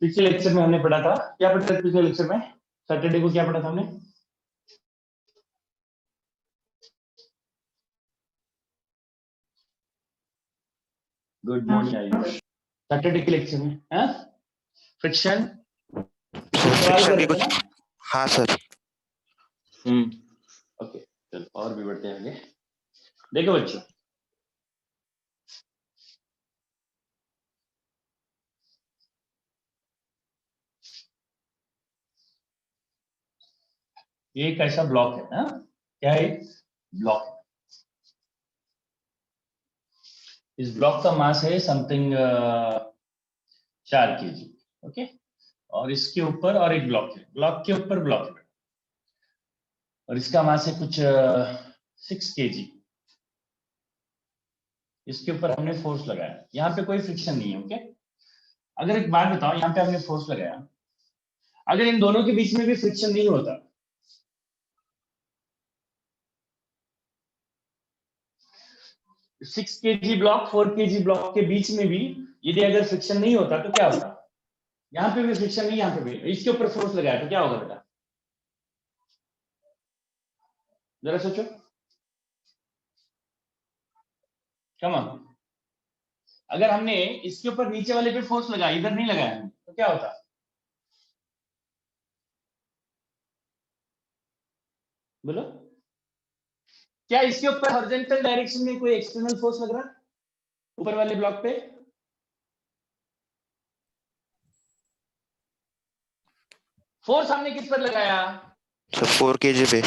पिछले लेक्चर में हमने पढ़ा था, क्या पढ़ा था पिछले लेक्चर में? सैटरडे को क्या पढ़ा था हमने? Good morning Ayush. सैटरडे के लेक्चर में फ्रिक्शन फ्रिक्शन की कुछ, हाँ सर। ओके, चलो और भी बढ़ते हैं आगे। देखो बच्चों, ये एक ऐसा ब्लॉक है ना, क्या है? ब्लॉक। इस ब्लॉक का मास है समथिंग 4 kg। ओके, और इसके ऊपर और एक ब्लॉक है, ब्लॉक के ऊपर ब्लॉक है, और इसका मास है कुछ 6 kg। इसके ऊपर हमने फोर्स लगाया, यहाँ पे कोई फ्रिक्शन नहीं है। ओके, अगर एक बात बताओ, यहाँ पे हमने फोर्स लगाया, अगर इन दोनों के बीच में भी फ्रिक्शन नहीं होता, 6 kg ब्लॉक 4 kg ब्लॉक के बीच में भी यदि अगर फ्रिक्शन नहीं होता तो क्या होता? यहाँ पे भी फ्रिक्शन नहीं, यहाँ पे भी, इसके ऊपर फोर्स लगाया तो क्या होगा बेटा? जरा सोचो, कम ऑन। अगर हमने इसके ऊपर नीचे वाले पे फोर्स लगाया, इधर नहीं लगाया तो क्या होता? बोलो, क्या इसके ऊपर हॉरिजॉन्टल डायरेक्शन में कोई एक्सटर्नल फोर्स लग रहा ऊपर वाले ब्लॉक पे? फोर्स हमने किस पर लगाया? सर 4 kg पे।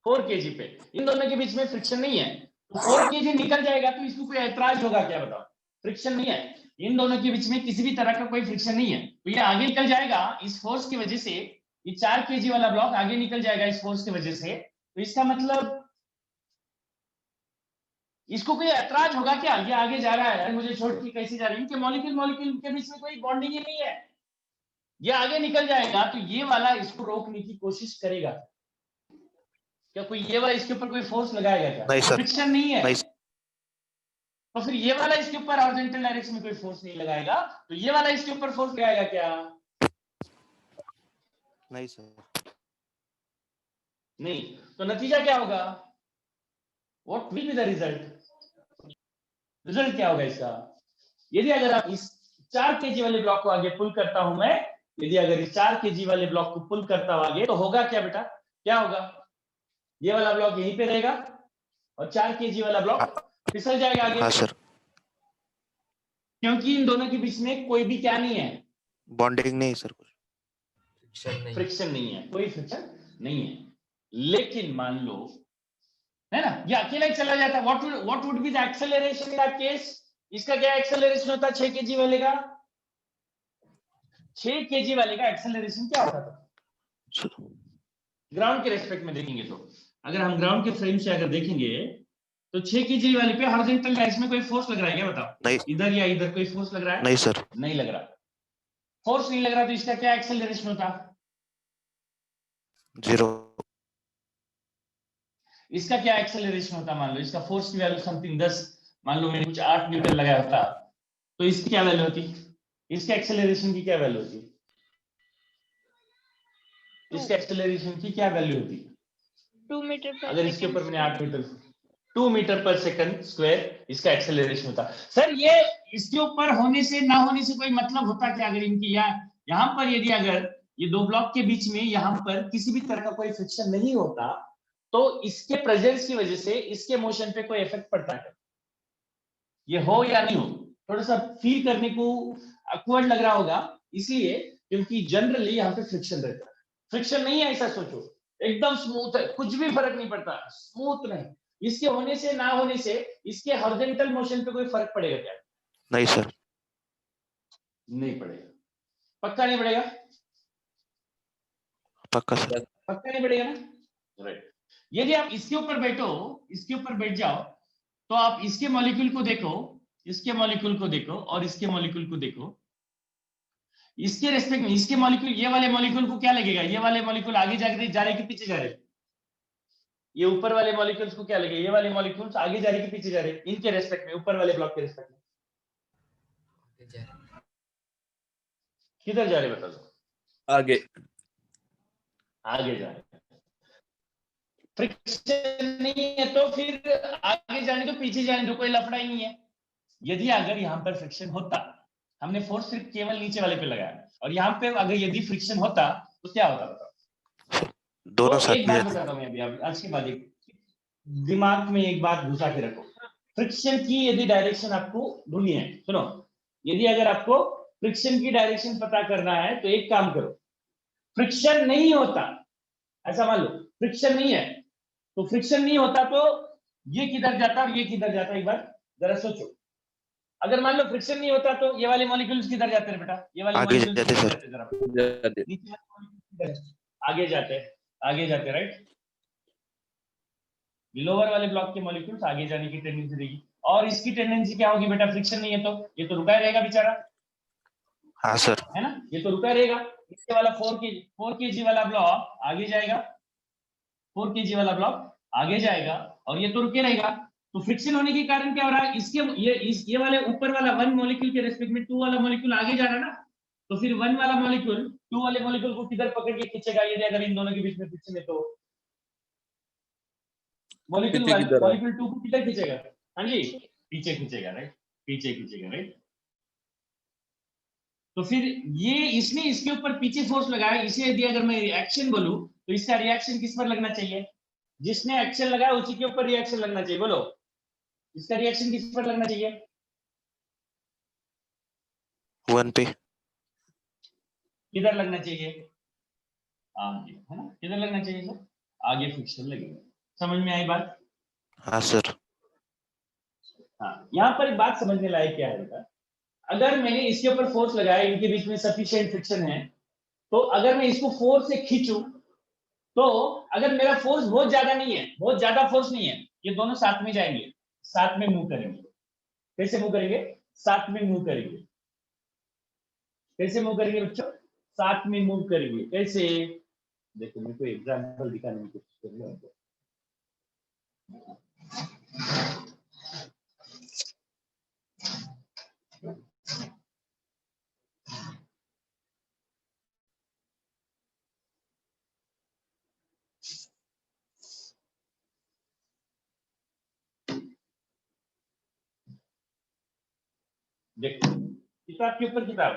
4 kg पे। इन दोनों के बीच में फ्रिक्शन नहीं है, तो 4 kg निकल जाएगा तो इसको कोई ऐतराज होगा क्या? बताओ, फ्रिक्शन नहीं है, इन दोनों के बीच में किसी भी तरह का कोई फ्रिक्शन नहीं है, तो ये आगे निकल जाएगा इस फोर्स की वजह से। ये 4 kg वाला ब्लॉक आगे निकल जाएगा इस फोर्स की वजह से, तो इसका मतलब इसको कोई ऐतराज होगा क्या? ये आगे जा रहा है, मुझे छोड़ के कैसे जा रही है? इनके मॉलिक्यूल मॉलिक्यूल के बीच में कोई बॉन्डिंग ही नहीं है, ये आगे निकल जाएगा तो ये वाला इसको रोकने की कोशिश करेगा क्या? कोई ये वाला इसके ऊपर कोई फोर्स लगाएगा क्या? नहीं सर, फ्रिक्शन नहीं है, नहीं। तो फिर ये वाला इसके ऊपर हॉरिजॉन्टल डायरेक्शन में कोई फोर्स नहीं लगाएगा, तो ये वाला इसके ऊपर फोर्स लगाएगा क्या? नहीं सर, नहीं, तो नतीजा क्या होगा? What will be the result? Result क्या होगा इसका? यदि अगर आप इस 4 kg वाले ब्लॉक को आगे पुल करता हूं मैं, यदि अगर इस 4 kg वाले ब्लॉक को पुल करता हूं आगे, तो होगा क्या बेटा? क्या होगा? ये वाला ब्लॉक यहीं पे रहेगा और 4 kg वाला ब्लॉक फिसल जाएगा आगे। हाँ सर, क्योंकि इन दोनों के बीच में कोई भी क्या नहीं है, बॉन्डिंग नहीं सर, कुछ फ्रिक्शन नहीं है, कोई फ्रिक्शन नहीं है। लेकिन मान लो, है ना, ये अकेला ही चला जाता, what would be the acceleration in that case? इसका क्या एक्सेलरेशन होता 6 kg वाले का? 6 kg वाले का एक्सेलरेशन क्या होता था ग्राउंड के रेस्पेक्ट में देखेंगे तो? अगर हम ग्राउंड के फ्रेम से अगर देखेंगे तो 6 kg वाले पे हॉरिजॉन्टल डायरेक्शन में कोई फोर्स लग रहा है क्या? बताओ, नहीं। इधर या इधर कोई फोर्स लग रहा है? नहीं सर, नहीं लग रहा। फोर्स नहीं लग रहा तो इसका क्या एक्सेलरेशन होता? 0। इसका क्या एक्सेलरेशन होता? मान लो इसका फोर्स की वैल्यू समथिंग 10, मान लो मैंने कुछ 8 न्यूटन लगाया होता, तो इसकी क्या वैल्यू होती? इसके एक्सेलरेशन की क्या वैल्यू होती? इसके एक्सेलरेशन की क्या वैल्यू होती? 2 मीटर पर अगर इसके ऊपर मैंने 8 मीटर, 2 मीटर पर सेकंड स्क्वायर इसका एक्सेलरेशन होता। सर ये इसके ऊपर होने से ना होने से कोई मतलब होता क्या? अगर इनकी यहाँ पर यदि अगर ये दो ब्लॉक के बीच में यहाँ पर किसी भी तरह का कोई फ्रिक्शन नहीं होता, तो इसके प्रेजेंस की वजह से इसके मोशन पे कोई इफेक्ट पड़ता है? ये हो या नहीं हो, थोड़ा सा फील करने को अक्वर्ड लग रहा होगा, इसलिए क्योंकि जनरली यहाँ पे फ्रिक्शन रहता है। फ्रिक्शन नहीं है ऐसा सोचो, एकदम स्मूथ है, कुछ भी फर्क नहीं पड़ता, स्मूथ नहीं। इसके होने से ना होने से इसके हॉरिजॉन्टल मोशन पे कोई फर्क पड़ेगा क्या? नहीं सर, नहीं पड़ेगा। पक्का नहीं पड़ेगा? पक्का सर। पक्का नहीं पड़ेगा ना, राइट। यदि आप इसके ऊपर बैठो, इसके ऊपर बैठ जाओ, तो आप इसके मॉलिक्यूल को देखो, इसके मॉलिक्यूल को देखो और इसके मॉलिक्यूल को देखो, इसके रेस्पेक्ट में इसके मॉलिक्यूल, ये वाले मॉलिक्यूल को क्या लगेगा? ये वाले मॉलिक्यूल आगे जा रहे कि पीछे जा रहे? ये ऊपर वाले मॉलिक्यूल्स को क्या लगेगा? ये वाले मॉलिक्यूल्स आगे जा रहे कि पीछे जा रहे इनके रेस्पेक्ट में, ऊपर वाले ब्लॉक के रेस्पेक्ट में? किधर जा रहे बता दो। आगे आगे जा रहे, फ्रिक्शन नहीं है तो फिर आगे जाने दो, पीछे जाने दो, कोई लफड़ा ही नहीं है। यदि अगर यहाँ पर फ्रिक्शन होता, हमने फोर्स सिर्फ केवल नीचे वाले पे लगाया, और यहाँ पे अगर यदि फ्रिक्शन होता तो क्या होता बताओ। दोनों तो साथ एक में बात जाते। बताता हूँ मैं अभी आज के बाद, एक दिमाग में एक बात घुसा के रखो। फ्रिक्शन की यदि डायरेक्शन आपको ढूंढनी है, सुनो, यदि अगर आपको फ्रिक्शन की डायरेक्शन पता करना है तो एक काम करो, फ्रिक्शन नहीं होता, ऐसा मान लो फ्रिक्शन नहीं है, तो फ्रिक्शन नहीं होता तो ये किधर जाता और ये किधर जाता, एक बार जरा सोचो। अगर मान लो फ्रिक्शन नहीं होता तो ये वाले मॉलिक्यूल्स किधर जाते हैं बेटा, ये वाले आगे मॉलिक्यूल्स जाते किधर सर। जाते हैं, जरा जाते। नीचे वाले मॉलिक्यूल्स किधर जाते हैं? आगे जाते हैं, आगे जाते हैं, राइट। लोअर वाले ब्लॉक के मॉलिक्यूल्स आगे जाने की टेंडेंसी रहेगी, और इसकी टेंडेंसी क्या होगी बेटा, फ्रिक्शन नहीं है तो ये तो रुका ही रहेगा बेचारा, हाँ सर। है ना, ये तो रुका ही रहेगा। इसके वाला 4 kg वाला ब्लॉक आगे जाएगा, 4 kg वाला ब्लॉक आगे जाएगा, और ये तो रुके रहेगा। तो फ्रिक्शन होने के कारण क्या हो रहा है, इसके ये वाले ऊपर वाला 1 मॉलिक्यूल के रेस्पेक्ट में 2 वाला मॉलिक्यूल आगे जा रहा है ना, तो फिर 1 वाला मॉलिक्यूल 2 वाले मॉलिक्यूल को किधर पकड़ के खींचेगा, यदि अगर इन दोनों के बीच में फ्रिक्शन है तो मॉलिक्यूल पीछे की 1 तरफ। मॉलिक्यूल 2 को किधर खींचेगा, हाँ जी, पीछे खींचेगा, राइट, पीछे खींचेगा, राइट। तो फिर ये इसने इसके ऊपर पीछे फोर्स लगाया, इसे यदि अगर मैं रिएक्शन बोलूं तो इसका रिएक्शन किस पर लगना चाहिए, जिसने एक्शन लगाया उसी के ऊपर रिएक्शन लगना चाहिए, बोलो इसका रिएक्शन किस पर लगना चाहिए, 1 पे। किधर लगना चाहिए, आगे, है ना, किधर लगना चाहिए सर, आगे फ्रिक्शन लगेगा। समझ में आई बात। हाँ सर। हाँ, यहाँ पर एक बात समझने लायक क्या है बेटा, अगर मैंने इसके ऊपर फोर्स लगाया, इनके बीच में सफिशिएंट फ्रिक्शन है, तो अगर मैं इसको फोर्स से खींचूं, तो अगर मेरा फोर्स बहुत ज्यादा नहीं है, बहुत ज्यादा फोर्स नहीं है, ये दोनों साथ में जाएंगे, साथ में मूव करेंगे। कैसे मूव करेंगे, साथ में मूव करेंगे। कैसे मूव करेंगे बच्चों, साथ में मूव करेंगे। कैसे, देखो मेरे को एग्जांपल दिखाने की कोशिश कर रहा हूं। देखो किताब के ऊपर किताब,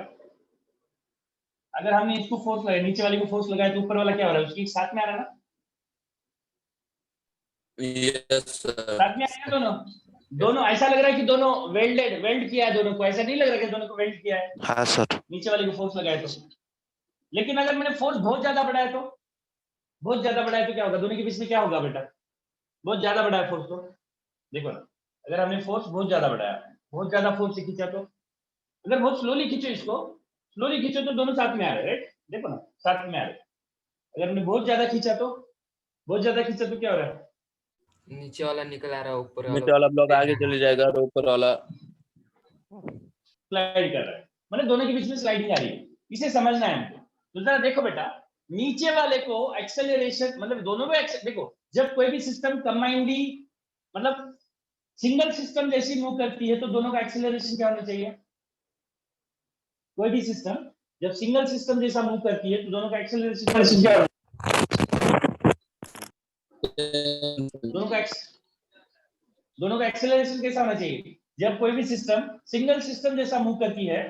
अगर हमने इसको फोर्स लगाया, नीचे वाले को फोर्स लगाया, तो ऊपर वाला क्या हो रहा है, उसके साथ में आ रहा है ना, यस सर। साथ में आ रहा है दोनों, दोनों ऐसा लग रहा है कि दोनों वेल्ड किया है दोनों को, ऐसा नहीं लग रहा कि दोनों को वेल्ड किया है, हाँ सर। नीचे वाले को फोर्स लगाया तो। लेकिन अगर मैंने फोर्स बहुत ज्यादा बढ़ाया तो, बहुत ज्यादा बढ़ाया तो क्या होगा, दोनों के बीच में क्या होगा बेटा, बहुत ज्यादा बढ़ाया फोर्स तो, देखो ना, अगर हमने फोर्स बहुत ज्यादा बढ़ाया, बहुत ज्यादा फोर्स से खींचा, तो अगर बहुत स्लोली खींचो इसको, स्लोली खींचो तो दोनों साथ में आ रहे, राइट, देखो ना साथ में आ रहे। अगर हमने बहुत ज्यादा खींचा तो, बहुत ज्यादा खींचा तो क्या हो रहा है, नीचे वाला निकल आ रहा है, ऊपर नीचे वाला ब्लॉक आगे चले जाएगा और ऊपर वाला स्लाइड कर रहा है, मतलब दोनों के बीच में स्लाइडिंग आ रही है, इसे समझना है हमको। तो जरा देखो बेटा, नीचे वाले को एक्सेलरेशन, मतलब दोनों को देखो, जब कोई भी सिस्टम कंबाइंडली, मतलब सिंगल सिस्टम जैसी मूव करती है, तो दोनों का एक्सेलरेशन क्या होना चाहिए, कोई भी सिस्टम जब सिंगल सिस्टम जैसा मूव करती है तो दोनों का एक्सेलरेशन क्या होना, दोनों का एक्सेलरेशन कैसा होना चाहिए, जब कोई भी सिस्टम सिंगल सिस्टम जैसा मूव करती है,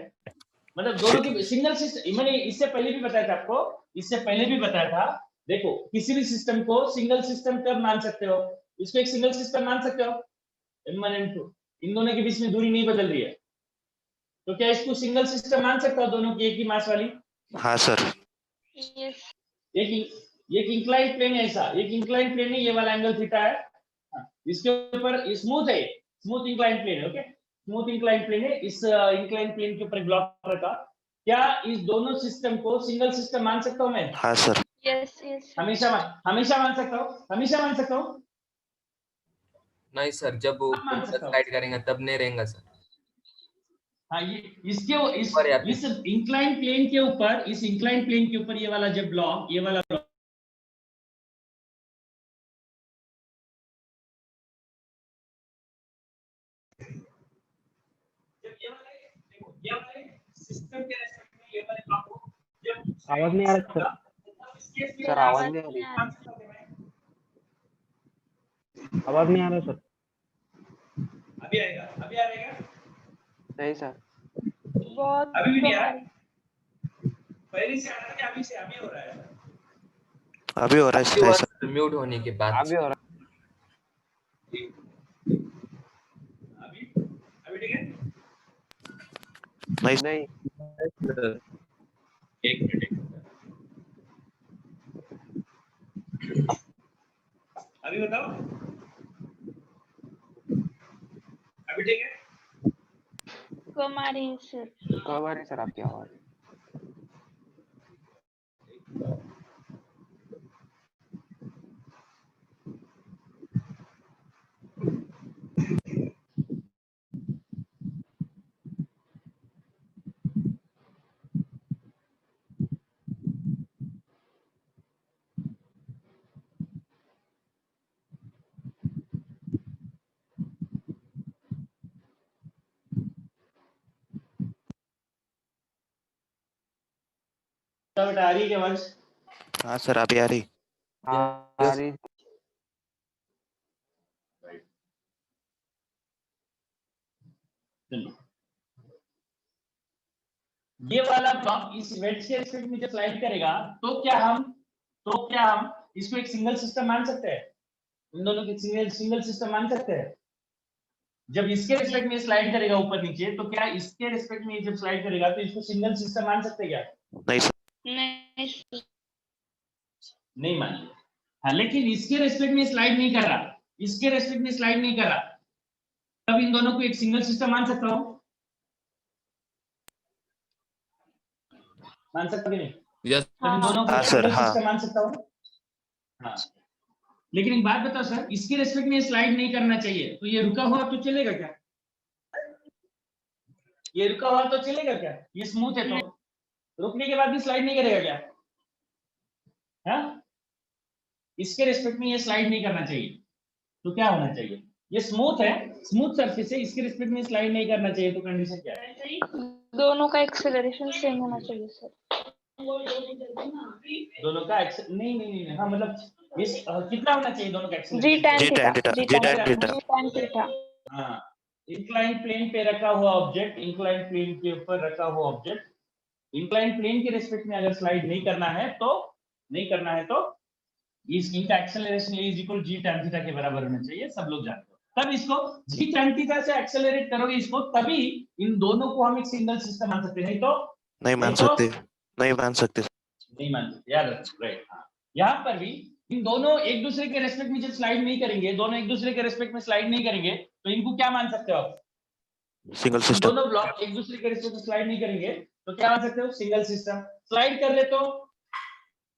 मतलब दोनों की सिंगल सिस्टम, मैंने इससे पहले भी बताया था आपको, इससे पहले भी बताया था, देखो किसी भी सिस्टम को सिंगल सिस्टम कब मान सकते हो, इसको एक सिंगल सिस्टम मान सकते हो, M1 M2, इन दोनों के बीच में दूरी नहीं बदल रही है, तो क्या इसको सिंगल सिस्टम मान सकता हो, दोनों की एक ही मास वाली। हाँ सर। Yes. एक इंक्लाइन प्लेन है, ऐसा एक इंक्लाइन प्लेन है, ये वाला एंगल थीटा है, इसके ऊपर स्मूथ है, स्मूथ इंक्लाइन प्लेन है, ओके, स्मूथ इंक्लाइन प्लेन है, इस इंक्लाइन प्लेन के ऊपर ब्लॉक रखा, क्या इस दोनों सिस्टम को सिंगल सिस्टम मान सकता हूं मैं, हाँ सर। Yes. Yes. हमेशा मान सकता हूं, हमेशा मान सकता हूं, नहीं सर, जब अब मान ऊपर सकता हूं। स्लाइड करेंगे तब नहीं रहेगा सर। हाँ, ये इसके ऊपर या इस इंक्लाइन प्लेन के ऊपर, इस इंक्लाइन प्लेन के ऊपर ये वाला जब ब्लॉक, ये वाला ब्लॉक जब ये वाला, देखो ये वाला सिस्टम के रेस्पेक्ट में ये वाले ब्लॉक को जब आवाज नहीं आ रहा सर। सर आवाज नहीं आ रही। आवाज नहीं आ रहा सर। अभी आएगा, अभी आ रहेगा, नहीं सर। बहुत अभी भी नहीं आ कम आ रहा, रही। पहले से आ रहा है कि अभी से अभी हो रहा है? अभी हो रहा है सर। म्यूट होने के बाद अभी हो रहा अभी अभी ठीक है? नहीं नहीं। एक मिनट, अभी बताओ, अभी ठीक है? कम आ रही है सर। कब आ रही सर आपकी आवाज? बेटा आ रही है क्या आवाज? हाँ सर अभी आ रही। हाँ आ रही। ये वाला ब्लॉक इस वेट के रेस्पेक्ट में जब स्लाइड करेगा तो क्या हम इसको एक सिंगल सिस्टम मान सकते हैं? इन दोनों के सिंगल सिस्टम मान सकते हैं? जब इसके रेस्पेक्ट में स्लाइड करेगा ऊपर नीचे, तो क्या इसके रेस्पेक्ट में जब स्लाइड करेगा तो इसको सिंगल सिस्टम मान सकते हैं क्या? नहीं सर। नहीं सर। नहीं मान। हाँ, लेकिन इसके रेस्पेक्ट में स्लाइड नहीं कर रहा, इसके रेस्पेक्ट में स्लाइड नहीं कर रहा, तब इन दोनों को एक सिंगल सिस्टम मान सकता हूं? मान सकता कि नहीं? यस तब इन दोनों को हाँ एक सर, सिंगल हाँ। सिस्टम मान सकता हूं? हाँ। लेकिन एक बात बताओ सर, इसके रेस्पेक्ट में स्लाइड नहीं करना चाहिए, तो ये रुका हुआ तो चलेगा क्या? ये रुका हुआ तो चलेगा क्या? ये स्मूथ है तो रुकने के बाद भी स्लाइड नहीं करेगा क्या? हाँ, इसके रेस्पेक्ट में ये स्लाइड नहीं करना चाहिए, तो क्या होना चाहिए? ये स्मूथ है, स्मूथ सरफेस है, इसके रेस्पेक्ट में स्लाइड नहीं करना चाहिए, तो कंडीशन क्या है? दोनों का एक्सेलरेशन सेम होना चाहिए सर। दोनों का नहीं नहीं नहीं, हाँ मतलब इस कितना होना चाहिए दोनों का जी एक्सेलरेशन? tan जी थीटा, tan थीटा, जी जी tan tan थीटा, थीटा। जी tan थीटा। हाँ, इंक्लाइन प्लेन पे रखा हुआ ऑब्जेक्ट, इंक्लाइन प्लेन के ऊपर रखा हुआ ऑब्जेक्ट, इंक्लाइन प्लेन के रेस्पेक्ट में अगर स्लाइड नहीं करना है तो इनका acceleration is equal g tan theta के बराबर होना चाहिए, सब लोग जानते हो। तब इसको जी tan थीटा से एक्सेलरेट करोगे इसको, तभी इन दोनों को हम एक सिंगल सिस्टम मान सकते हैं, नहीं तो नहीं मान सकते, नहीं मान सकते। नहीं मान सकते, याद रखो। राइट, हाँ, यहाँ पर भी इन दोनों एक दूसरे के रेस्पेक्ट में जब स्लाइड नहीं करेंगे, दोनों एक दूसरे के रेस्पेक्ट में स्लाइड नहीं करेंगे, तो इनको क्या मान सकते हो आप? Single system. दोनों ब्लॉक एक दूसरे के रेस्पेक्ट में स्लाइड नहीं करेंगे तो क्या मान सकते हो? Single system. स्लाइड कर ले तो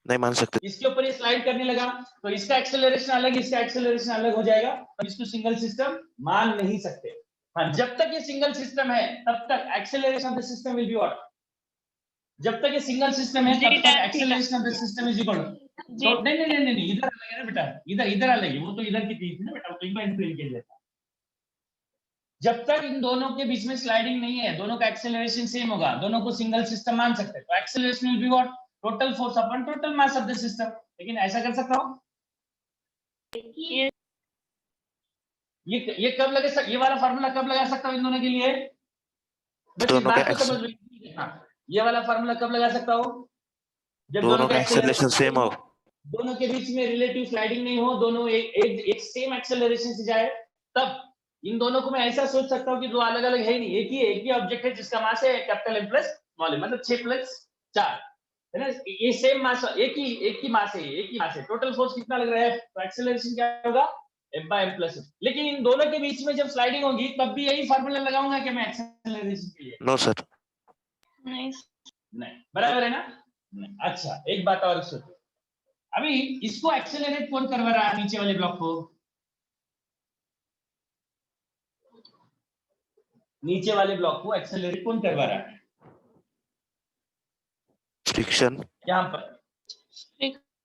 नहीं मान सकते। इसके ऊपर ये स्लाइड करने लगा तो इसका एक्सेलरेशन अलग, इसका एक्सेलरेशन अलग हो जाएगा, और इसको सिंगल सिस्टम मान नहीं सकते। हाँ, जब तक ये सिंगल सिस्टम है तब तक acceleration of the system will be what? जब तक ये सिंगल सिस्टम है तब तक acceleration of the system is equal तो नहीं इधर अलग है ना बेटा, इधर अलग है, वो तो इधर की चीज है ना बेटा, तो इंक्लाइन प्लेन के लिए था। जब तक इन दोनों के बीच में स्लाइडिंग नहीं है, दोनों का एक्सेलरेशन सेम होगा, दोनों को सिंगल सिस्टम मान सकते हैं, तो acceleration will be what? Total force upon total mass of the system. लेकिन ऐसा कर सकता हूं? ये कब लगे ये वाला फार्मूला कब लगा सकता हूं इन दोनों के लिए? बस इस दोनों बात का को समझ लो। हाँ, ये वाला फार्मूला कब लगा सकता हूं? जब दोनों का एक्सेलरेशन सेम हो, दोनों के बीच में रिलेटिव स्लाइडिंग नहीं हो, दोनों एक सेम एक्सेलरेशन से जाए, तब इन दोनों को मैं ऐसा सोच सकता हूं कि दो अलग अलग है नहीं, एक ही ऑब्जेक्ट है जिसका मास है capital M plus small m, मतलब 6 प्लस 4 है ना, ये सेम मास, एक ही मास है, टोटल फोर्स कितना लग रहा है, तो एक्सेलरेशन क्या होगा? F/m plus. लेकिन इन दोनों के बीच में जब स्लाइडिंग होगी तब भी यही फार्मूला लगाऊंगा कि मैं एक्सेलरेशन के लिए? No sir. नहीं, बराबर है ना? नहीं। अच्छा, एक बात और सोचो, अभी इसको एक्सेलरेट कौन करवा रहा है? नीचे वाले ब्लॉक को, नीचे वाले ब्लॉक को एक्सेलरेट कौन करवा रहा है? फ्रिक्शन। यहाँ पर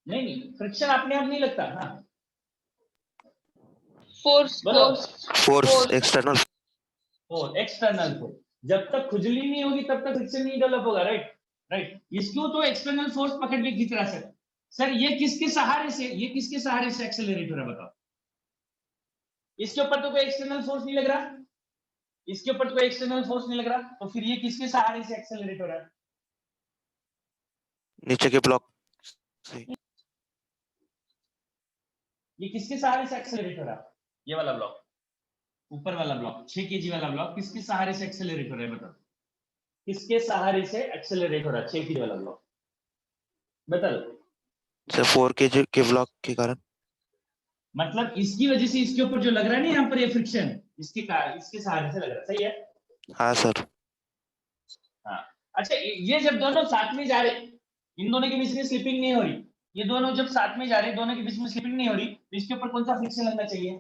नहीं, फ्रिक्शन अपने आप नहीं लगता। हाँ, फोर्स, बोलो। Force, external. External force. जब तक खुजली नहीं होगी तब तक फ्रिक्शन नहीं डेवलप होगा, राइट राइट। इसको तो एक्सटर्नल फोर्स पकड़ के खींच रहा है सर। सर ये किसके सहारे से एक्सेलरेट हो रहा है बताओ? इसके ऊपर तो कोई एक्सटर्नल फोर्स नहीं लग रहा, इसके ऊपर कोई एक्सटर्नल फोर्स नहीं लग रहा, तो फिर ये किसके सहारे से एक्सेलरेट हो रहा है? नीचे के ब्लॉक से। ये किसके सहारे से एक्सेलरेट हो रहा है? ये वाला ब्लॉक, ऊपर वाला ब्लॉक 6 kg वाला ब्लॉक किसके सहारे से एक्सेलरेट हो रहा है बताओ? किसके सहारे से एक्सेलरेट हो रहा है 6 kg वाला ब्लॉक? बताओ। सर 4 kg के ब्लॉक के कारण। मतलब इसकी वजह से इसके ऊपर जो लग रहा है ना यहाँ पर ये फ्रिक्शन, इसके सहारे से लग रहा है, सही है? हाँ सर। हाँ। अच्छा ये जब दोनों साथ में जा रहे, इन दोनों के बीच में स्लिपिंग नहीं हो रही, ये दोनों जब साथ में जा रहे, दोनों के बीच में स्लिपिंग नहीं हो रही, तो इसके ऊपर कौन सा फ्रिक्शन लगना चाहिए?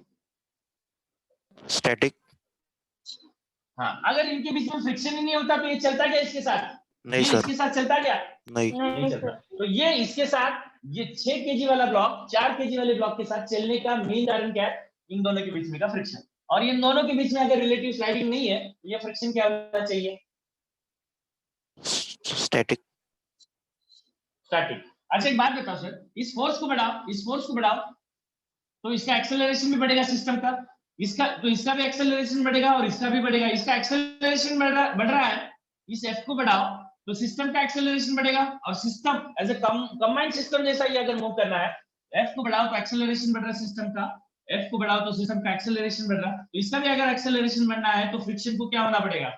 स्टैटिक। हाँ, अगर इनके बीच में फ्रिक्शन ही नहीं होता तो ये चलता क्या इसके साथ? नहीं ये सर। इसके साथ चलता क्या? नहीं। नहीं चलता। तो ये इसके साथ, ये 6 kg वाला ब्लॉक 4 kg वाले ब्लॉक के साथ चलने का मेन कारण क्या है? इन दोनों के बीच में का फ्रिक्शन। और इन दोनों के बीच में अगर रिलेटिव स्लाइडिंग नहीं है तो ये फ्रिक्शन क्या होना चाहिए? स्टैटिक। स्टैटिक। अच्छा एक बात बताओ सर, इस फोर्स को बढ़ाओ तो इसका एक्सेलरेशन भी बढ़ेगा सिस्टम का, इसका भी एक्सेलरेशन बढ़ेगा और इसका भी बढ़ेगा। इसका एक्सेलरेशन बढ़ रहा है, इस एफ को बढ़ाओ तो सिस्टम का एक्सेलरेशन बढ़ेगा, और system as a combined system जैसा ही अगर मूव करना है, एफ को बढ़ाओ तो एक्सेलरेशन बढ़ रहा है सिस्टम का, एफ को बढ़ाओ तो सिस्टम का एक्सेलरेशन बढ़ रहा है, तो इसका भी अगर एक्सेलरेशन बढ़ना है तो फ्रिक्शन को क्या होना पड़ेगा?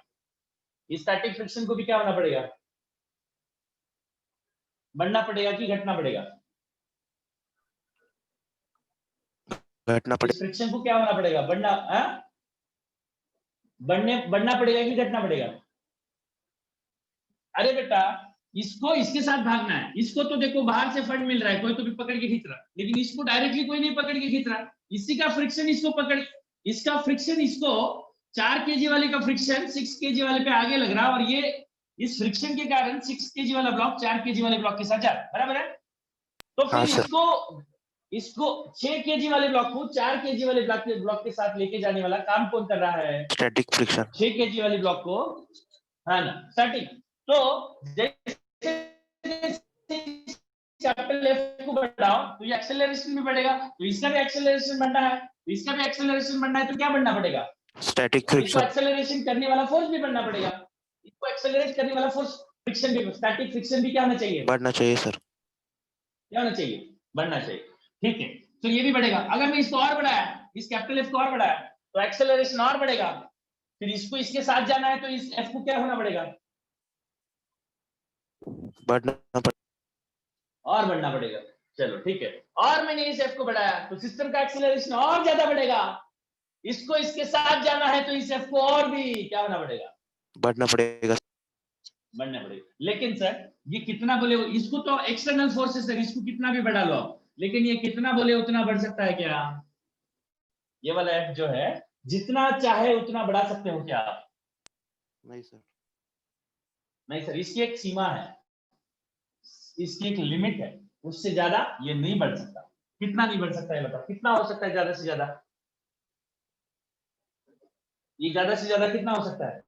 स्टैटिक फ्रिक्शन को भी क्या होना पड़ेगा? बढ़ना पड़ेगा कि घटना पड़ेगा? घटना इस पड़े। फ्रिक्शन को क्या होना पड़ेगा? बढ़ना पड़ेगा कि घटना पड़ेगा? अरे बेटा, इसको इसके साथ भागना है, इसको तो देखो बाहर से फंड मिल रहा है, कोई तो भी पकड़ के खींच रहा है, लेकिन इसको डायरेक्टली कोई नहीं पकड़ के खींच रहा। इसी का फ्रिक्शन इसको पकड़, इसका फ्रिक्शन इसको 4 kg वाले का फ्रिक्शन 6 kg वाले पे आगे लग रहा है, और ये इस फ्रिक्शन के कारण 6 kg वाला ब्लॉक 4 kg वाले ब्लॉक के साथ जा रहा है, बराबर है? तो हाँ फिर सर। इसको 6 kg वाले ब्लॉक को 4 kg वाले ब्लॉक के साथ लेके जाने वाला काम कौन कर रहा है? Static friction. 6 kg वाले ब्लॉक को, है ना, स्टैटिक। तो जैसे कैपिटल एफ को बढ़ाओ तो ये एक्सेलरेशन भी बढ़ेगा, तो इसका भी एक्सेलरेशन बढ़ना है, तो इसका भी एक्सेलरेशन बढ़ना है, तो क्या बढ़ना पड़ेगा? स्टैटिक इसको फ्रिक्शन। एक्सेलरेशन करने वाला फोर्स भी बढ़ना पड़ेगा, इसको एक्सेलरेट करने वाला फोर्स फ्रिक्शन भी, स्टैटिक फ्रिक्शन भी क्या होना चाहिए? बढ़ना चाहिए सर। क्या होना चाहिए? बढ़ना चाहिए, ठीक है। तो ये भी बढ़ेगा। अगर मैं इसको और बढ़ाया, इस कैपिटल एफ को और बढ़ाया तो एक्सेलरेशन और बढ़ेगा, फिर इसको इसके साथ जाना है तो इस एफ को क्या होना पड़ेगा? बढ़ना पड़े। और बढ़ना पड़ेगा। चलो ठीक है, और मैंने इस एफ को बढ़ाया तो सिस्टम का एक्सेलरेशन और ज्यादा बढ़ेगा, इसको इसके साथ जाना है तो इस एफ को और भी क्या होना पड़ेगा? बढ़ना पड़ेगा। बढ़ना पड़ेगा। लेकिन सर ये कितना बोले, इसको तो एक्सटर्नल फोर्सेस सर, इसको कितना भी बढ़ा लो, लेकिन ये कितना बोले उतना बढ़ सकता है क्या? ये वाला एफ जो है जितना चाहे उतना बढ़ा सकते हो क्या आप? नहीं सर। नहीं सर, इसकी एक सीमा है, इसकी एक लिमिट है, उससे ज्यादा ये नहीं बढ़ सकता। कितना नहीं बढ़ सकता है बताओ? कितना हो सकता है ज्यादा से ज्यादा? ये ज्यादा से ज्यादा कितना हो सकता है?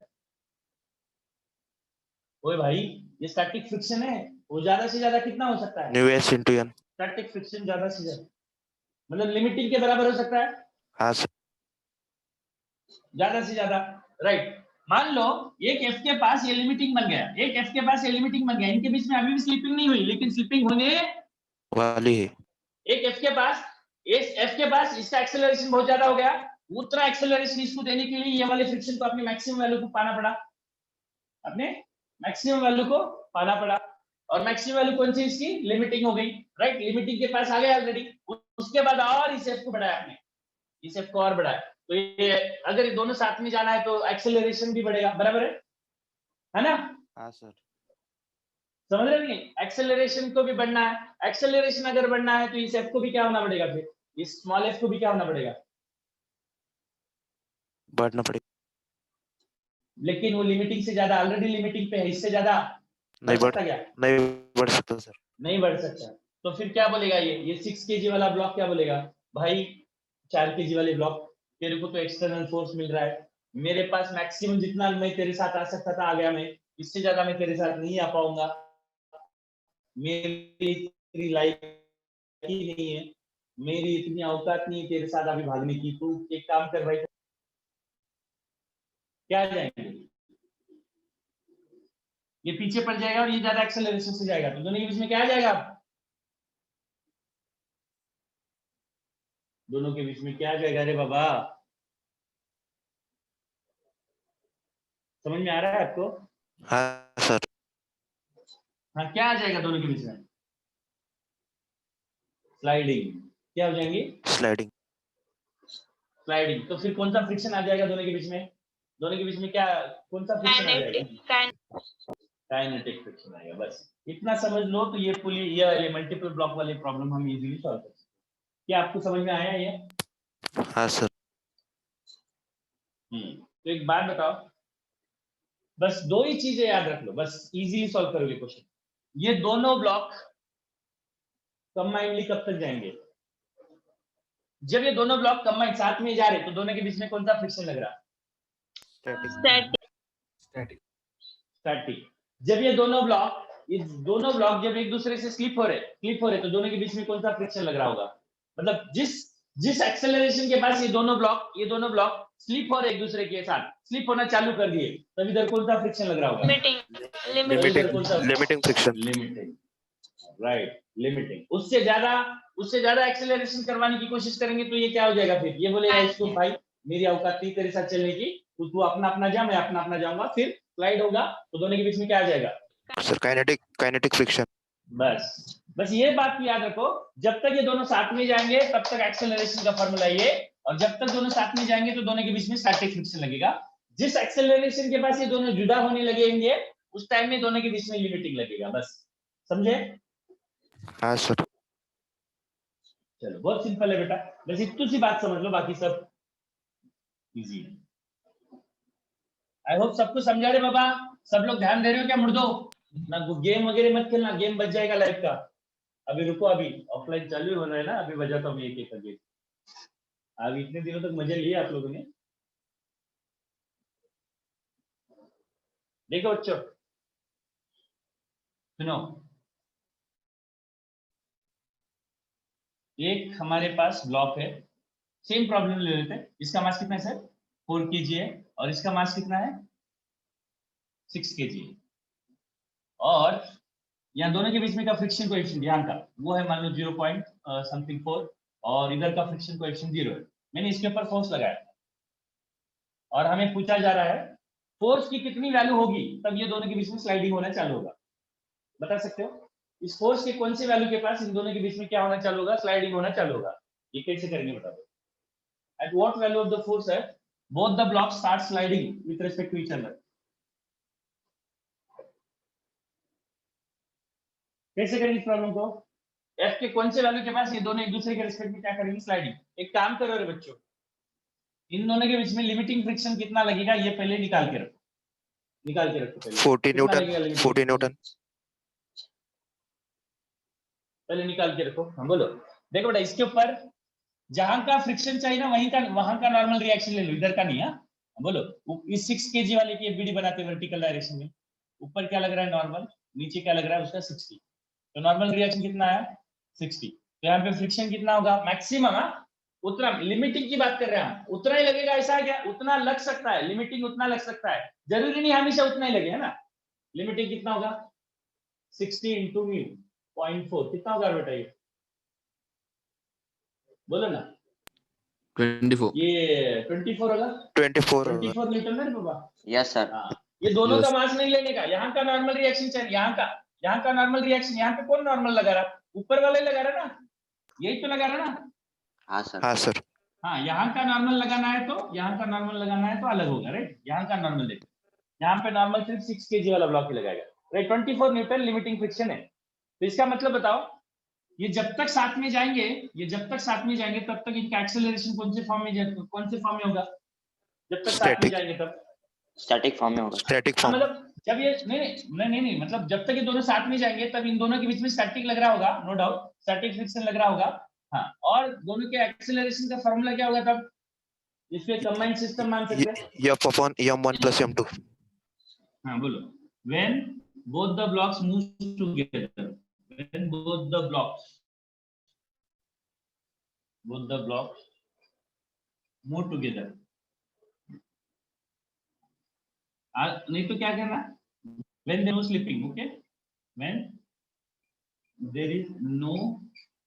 ओए भाई, ये स्टैटिक फ्रिक्शन है, वो ज्यादा से ज्यादा कितना हो सकता है? Mu s into N. Static friction ज्यादा से ज्यादा मतलब लिमिटिंग के बराबर हो सकता है, हाँ सर। ज्यादा से ज्यादा, राइट। मान लो एक एफ के पास ये लिमिटिंग बन गया, एक एफ के पास ये लिमिटिंग बन गया, इनके बीच में अभी भी स्लिपिंग नहीं हुई, लेकिन स्लिपिंग होने वाली है। एक एफ के पास, इस एफ के पास इसका एक्सेलरेशन बहुत ज्यादा हो गया, उतना एक्सेलरेशन इसको देने के लिए ये वाले फ्रिक्शन को अपने मैक्सिमम वैल्यू को पाना पड़ा, अपने मैक्सिमम वैल्यू को पाना पड़ा। और मैक्सिमम वैल्यू कौन सी? इसकी लिमिटिंग हो गई, राइट। लिमिटिंग के पास आ गया ऑलरेडी, उसके बाद और इस एफ को बढ़ाया आपने, इस एफ को और बढ़ाया, तो ये अगर ये दोनों साथ में जाना है तो एक्सेलरेशन भी बढ़ेगा, बराबर है ना? हाँ सर। समझ रहे नहीं? एक्सेलरेशन को भी बढ़ना है, एक्सेलरेशन अगर बढ़ना है तो इस एफ को भी क्या होना पड़ेगा? फिर इस स्मॉल एफ को भी क्या होना पड़ेगा? बढ़ना पड़ेगा। लेकिन वो लिमिटिंग से ज्यादा, ऑलरेडी लिमिटिंग पे है, इससे ज्यादा नहीं बढ़ सकता क्या? नहीं बढ़ सकता सर। नहीं बढ़ सकता। तो फिर क्या बोलेगा ये 6 kg वाला ब्लॉक क्या बोलेगा? भाई 4 kg वाले ब्लॉक, तेरे को तो एक्सटर्नल फोर्स मिल रहा है, मेरे पास मैक्सिमम जितना मैं तेरे साथ आ सकता था आ गया मैं, इससे ज्यादा मैं तेरे साथ नहीं आ पाऊंगा, मेरी इतनी लाइफ ही नहीं है, मेरी इतनी औकात नहीं है तेरे साथ अभी भागने की, तू एक काम कर भाई, क्या जाएंगे, ये पीछे पड़ जाएगा और ये ज्यादा एक्सेलरेशन से जाएगा, तो दोनों के बीच में क्या आ जाएगा, दोनों के बीच में क्या आ जाएगा रे बाबा, समझ में आ रहा है आपको? हाँ सर। हाँ, क्या आ जाएगा दोनों के बीच में, स्लाइडिंग, क्या हो जाएंगी, स्लाइडिंग। स्लाइडिंग। तो फिर कौन सा फ्रिक्शन आ जाएगा दोनों के बीच में, दोनों के बीच में क्या, कौन सा फ्रिक्शन आ जाएगा, काइनेटिक फ्रिक्शन आएगा। बस इतना समझ लो तो ये पूरी ये मल्टीपल ब्लॉक वाली प्रॉब्लम हम इजीली सॉल्व कर सकते हैं। क्या आपको समझ में आया ये? हाँ सर। तो एक बात बताओ, बस दो ही चीजें याद रख लो, बस इजीली सॉल्व करोगे क्वेश्चन। ये दोनों ब्लॉक कंबाइनली कब तक जाएंगे, जब ये दोनों ब्लॉक कंबाइन साथ में जा रहे तो दोनों के बीच में कौन सा फ्रिक्शन लग रहा, स्टैटिक। स्टैटिक। जब ये दोनों ब्लॉक जब एक दूसरे से स्लिप हो रहे तो दोनों के बीच में कौन सा फ्रिक्शन लग रहा होगा, मतलब जिस एक्सेलरेशन के पास ये दोनों ब्लॉक स्लिप हो रहे एक दूसरे के साथ, स्लिप होना चालू कर दिए, तब इधर कौन सा फ्रिक्शन लग रहा होगा, limiting friction. Limiting, right, limiting. उससे ज्यादा एक्सेलरेशन करवाने की कोशिश करेंगे तो ये क्या हो जाएगा, फिर ये बोलेगा इसको भाई मेरी औकात नहीं तेरे साथ चलने की, तो तू अपना जा, मैं अपना जाऊंगा, फिर स्लाइड होगा, तो दोनों के बीच में क्या आ जाएगा सर, काइनेटिक फ्रिक्शन। बस ये बात याद रखो, जब तक ये दोनों साथ में जाएंगे तब तक एक्सेलरेशन का फॉर्मूला ये, और जब तक दोनों साथ में जाएंगे तो दोनों के बीच में स्टैटिक फ्रिक्शन लगेगा। जिस एक्सेलरेशन के पास ये दोनों जुदा होने लगेंगे उस टाइम में दोनों के बीच में लिमिटिंग लगेगा। बस समझे? हाँ सर। चलो बहुत सिंपल है बेटा, बस इतनी सी बात समझ लो, बाकी सब इजी है। आई होप सबको समझा रहे बाबा, सब लोग ध्यान दे रहे हो क्या मुर्दो? ना गेम वगैरह मत खेलना, गेम बच जाएगा लाइफ का। अभी रुको, अभी ऑफलाइन चालू हो रहा है ना, अभी बजाता हूँ एक एक गेम। अभी इतने दिनों तक मजे लिए आप लोगों ने, देखो बच्चों सुनो, एक हमारे पास ब्लॉक है, सेम प्रॉब्लम ले लेते हैं। इसका मास कितना है सर? 4 kg है, और इसका मास कितना है? 6 kg है, और यहाँ दोनों के बीच में का फ्रिक्शन कोएफिशिएंट यहाँ का वो है मान लो 0 पॉइंट समथिंग 4, और इधर का फ्रिक्शन कोएफिशिएंट 0 है। मैंने इसके ऊपर फोर्स लगाया और हमें पूछा जा रहा है फोर्स की कितनी वैल्यू होगी तब ये दोनों के बीच में स्लाइडिंग होना चालू होगा। बता सकते हो इस फोर्स के कौन से वैल्यू के पास इन दोनों के बीच में क्या होना चालू होगा? स्लाइडिंग होना चालू होगा। ये कैसे करेंगे बता दो। At what value of the force है both the blocks start sliding with respect to each other? कैसे करेंगे इस प्रॉब्लम को? एफ के कौन से वैल्यू के पास ये दोनों एक दूसरे के रिस्पेक्ट में क्या करेंगे? स्लाइडिंग। एक काम करो रे बच्चों, इन दोनों के बीच में लिमिटिंग फ्रिक्शन कितना लगेगा ये पहले निकाल के रखो पहले। 40 न्यूटन। पहले निकाल के रखो। हाँ बोलो। देखो बेटा इसके ऊपर जहां का फ्रिक्शन चाहिए ना वहां का नॉर्मल रिएक्शन ले लो, इधर का नहीं है। बोलो इस 6 kg वाले की बीडी बनाते वर्टिकल डायरेक्शन में, ऊपर क्या लग रहा है नॉर्मल, नीचे क्या लग रहा है उसका 60, तो नॉर्मल रिएक्शन कितना है 60, तो यहाँ पे फ्रिक्शन कितना होगा मैक्सिमम? उतना लिमिटिंग की बात कर रहे हैं हम, उतना ही लगेगा ऐसा है क्या? उतना लग सकता है, लिमिटिंग उतना लग सकता है, जरूरी नहीं हमेशा उतना ही लगे, है ना। लिमिटिंग कितना होगा 60 इंटू 0.4 कितना होगा बेटा? ये बोलो ना। 24। ये 24 होगा। 24 न्यूटन है बाबा। Yes sir. हाँ, ये दोनों Yes. का मास नहीं लेने का, यहाँ का नॉर्मल रिएक्शन चाहिए, यहाँ का नॉर्मल रिएक्शन, यहाँ पे कौन नॉर्मल लगा रहा? ऊपर वाला ही लगा रहा ना, यही तो लगा रहा ना। हाँ सर। हाँ सर। हाँ, यहाँ का नॉर्मल लगाना है तो यहाँ का नॉर्मल लगाना है तो अलग होगा, राइट। यहाँ का नॉर्मल देखो, यहाँ पे नॉर्मल सिर्फ 6 kg वाला ब्लॉक ही लगाएगा, राइट। 24 न्यूटन लिमिटिंग फ्रिक्शन है। तो इसका मतलब बताओ ये जब तक साथ में जाएंगे तब तक इनका एक्सेलरेशन कौन से फॉर्म में होगा? जब तक साथ में जाएंगे तब स्टैटिक फॉर्म में होगा। Static form. मतलब जब ये नहीं, मतलब जब तक ये दोनों साथ में जाएंगे तब इन दोनों के बीच में स्टैटिक लग रहा होगा, नो डाउट स्टैटिक फ्रिक्शन लग रहा होगा। हाँ, और दोनों के एक्सेलरेशन का फॉर्मूला क्या होगा तब? इसको कंबाइंड सिस्टम मान सकते हैं। F upon M1 plus M2. हाँ बोलो। When both the blocks move together, when both the blocks move together, नहीं तो क्या करना? When there is no slipping, okay? When there is no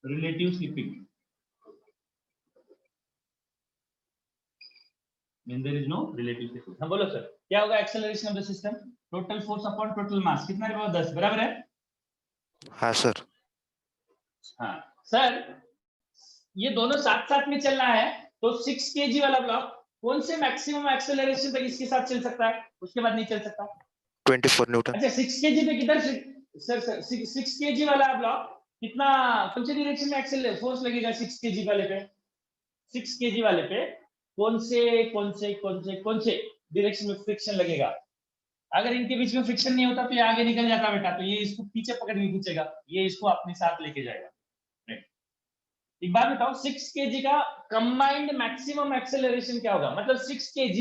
relative slipping. When there is no relative slipping. हाँ बोलो sir, क्या होगा acceleration of the system? Total force upon total mass कितना है? 10 बराबर है? हाँ सर. हाँ सर, ये दोनों साथ साथ में चल रहा है तो 6 kg वाला ब्लॉक कौन से मैक्सिमम एक्सेलरेशन तक इसके साथ चल सकता है, उसके बाद नहीं चल सकता? 24 न्यूटन. अच्छा 6 kg पे किधर सर 6 kg वाला ब्लॉक कितना कौन से डायरेक्शन में एक्सेलरेशन फोर्स लगेगा? 6 kg वाले पे 6 kg वाले पे कौन से डायरेक्शन में फ्रिक्शन लगेगा? अगर इनके बीच में फ्रिक्शन नहीं होता तो ये आगे निकल जाता बेटा, तो ये इसको पीछे पकड़ के खींचेगा, ये इसको अपने साथ लेके जाएगा। एक बात बताओ 6 kg का कंबाइंड मैक्सिमम एक्सेलरेशन क्या होगा? मतलब 6 kg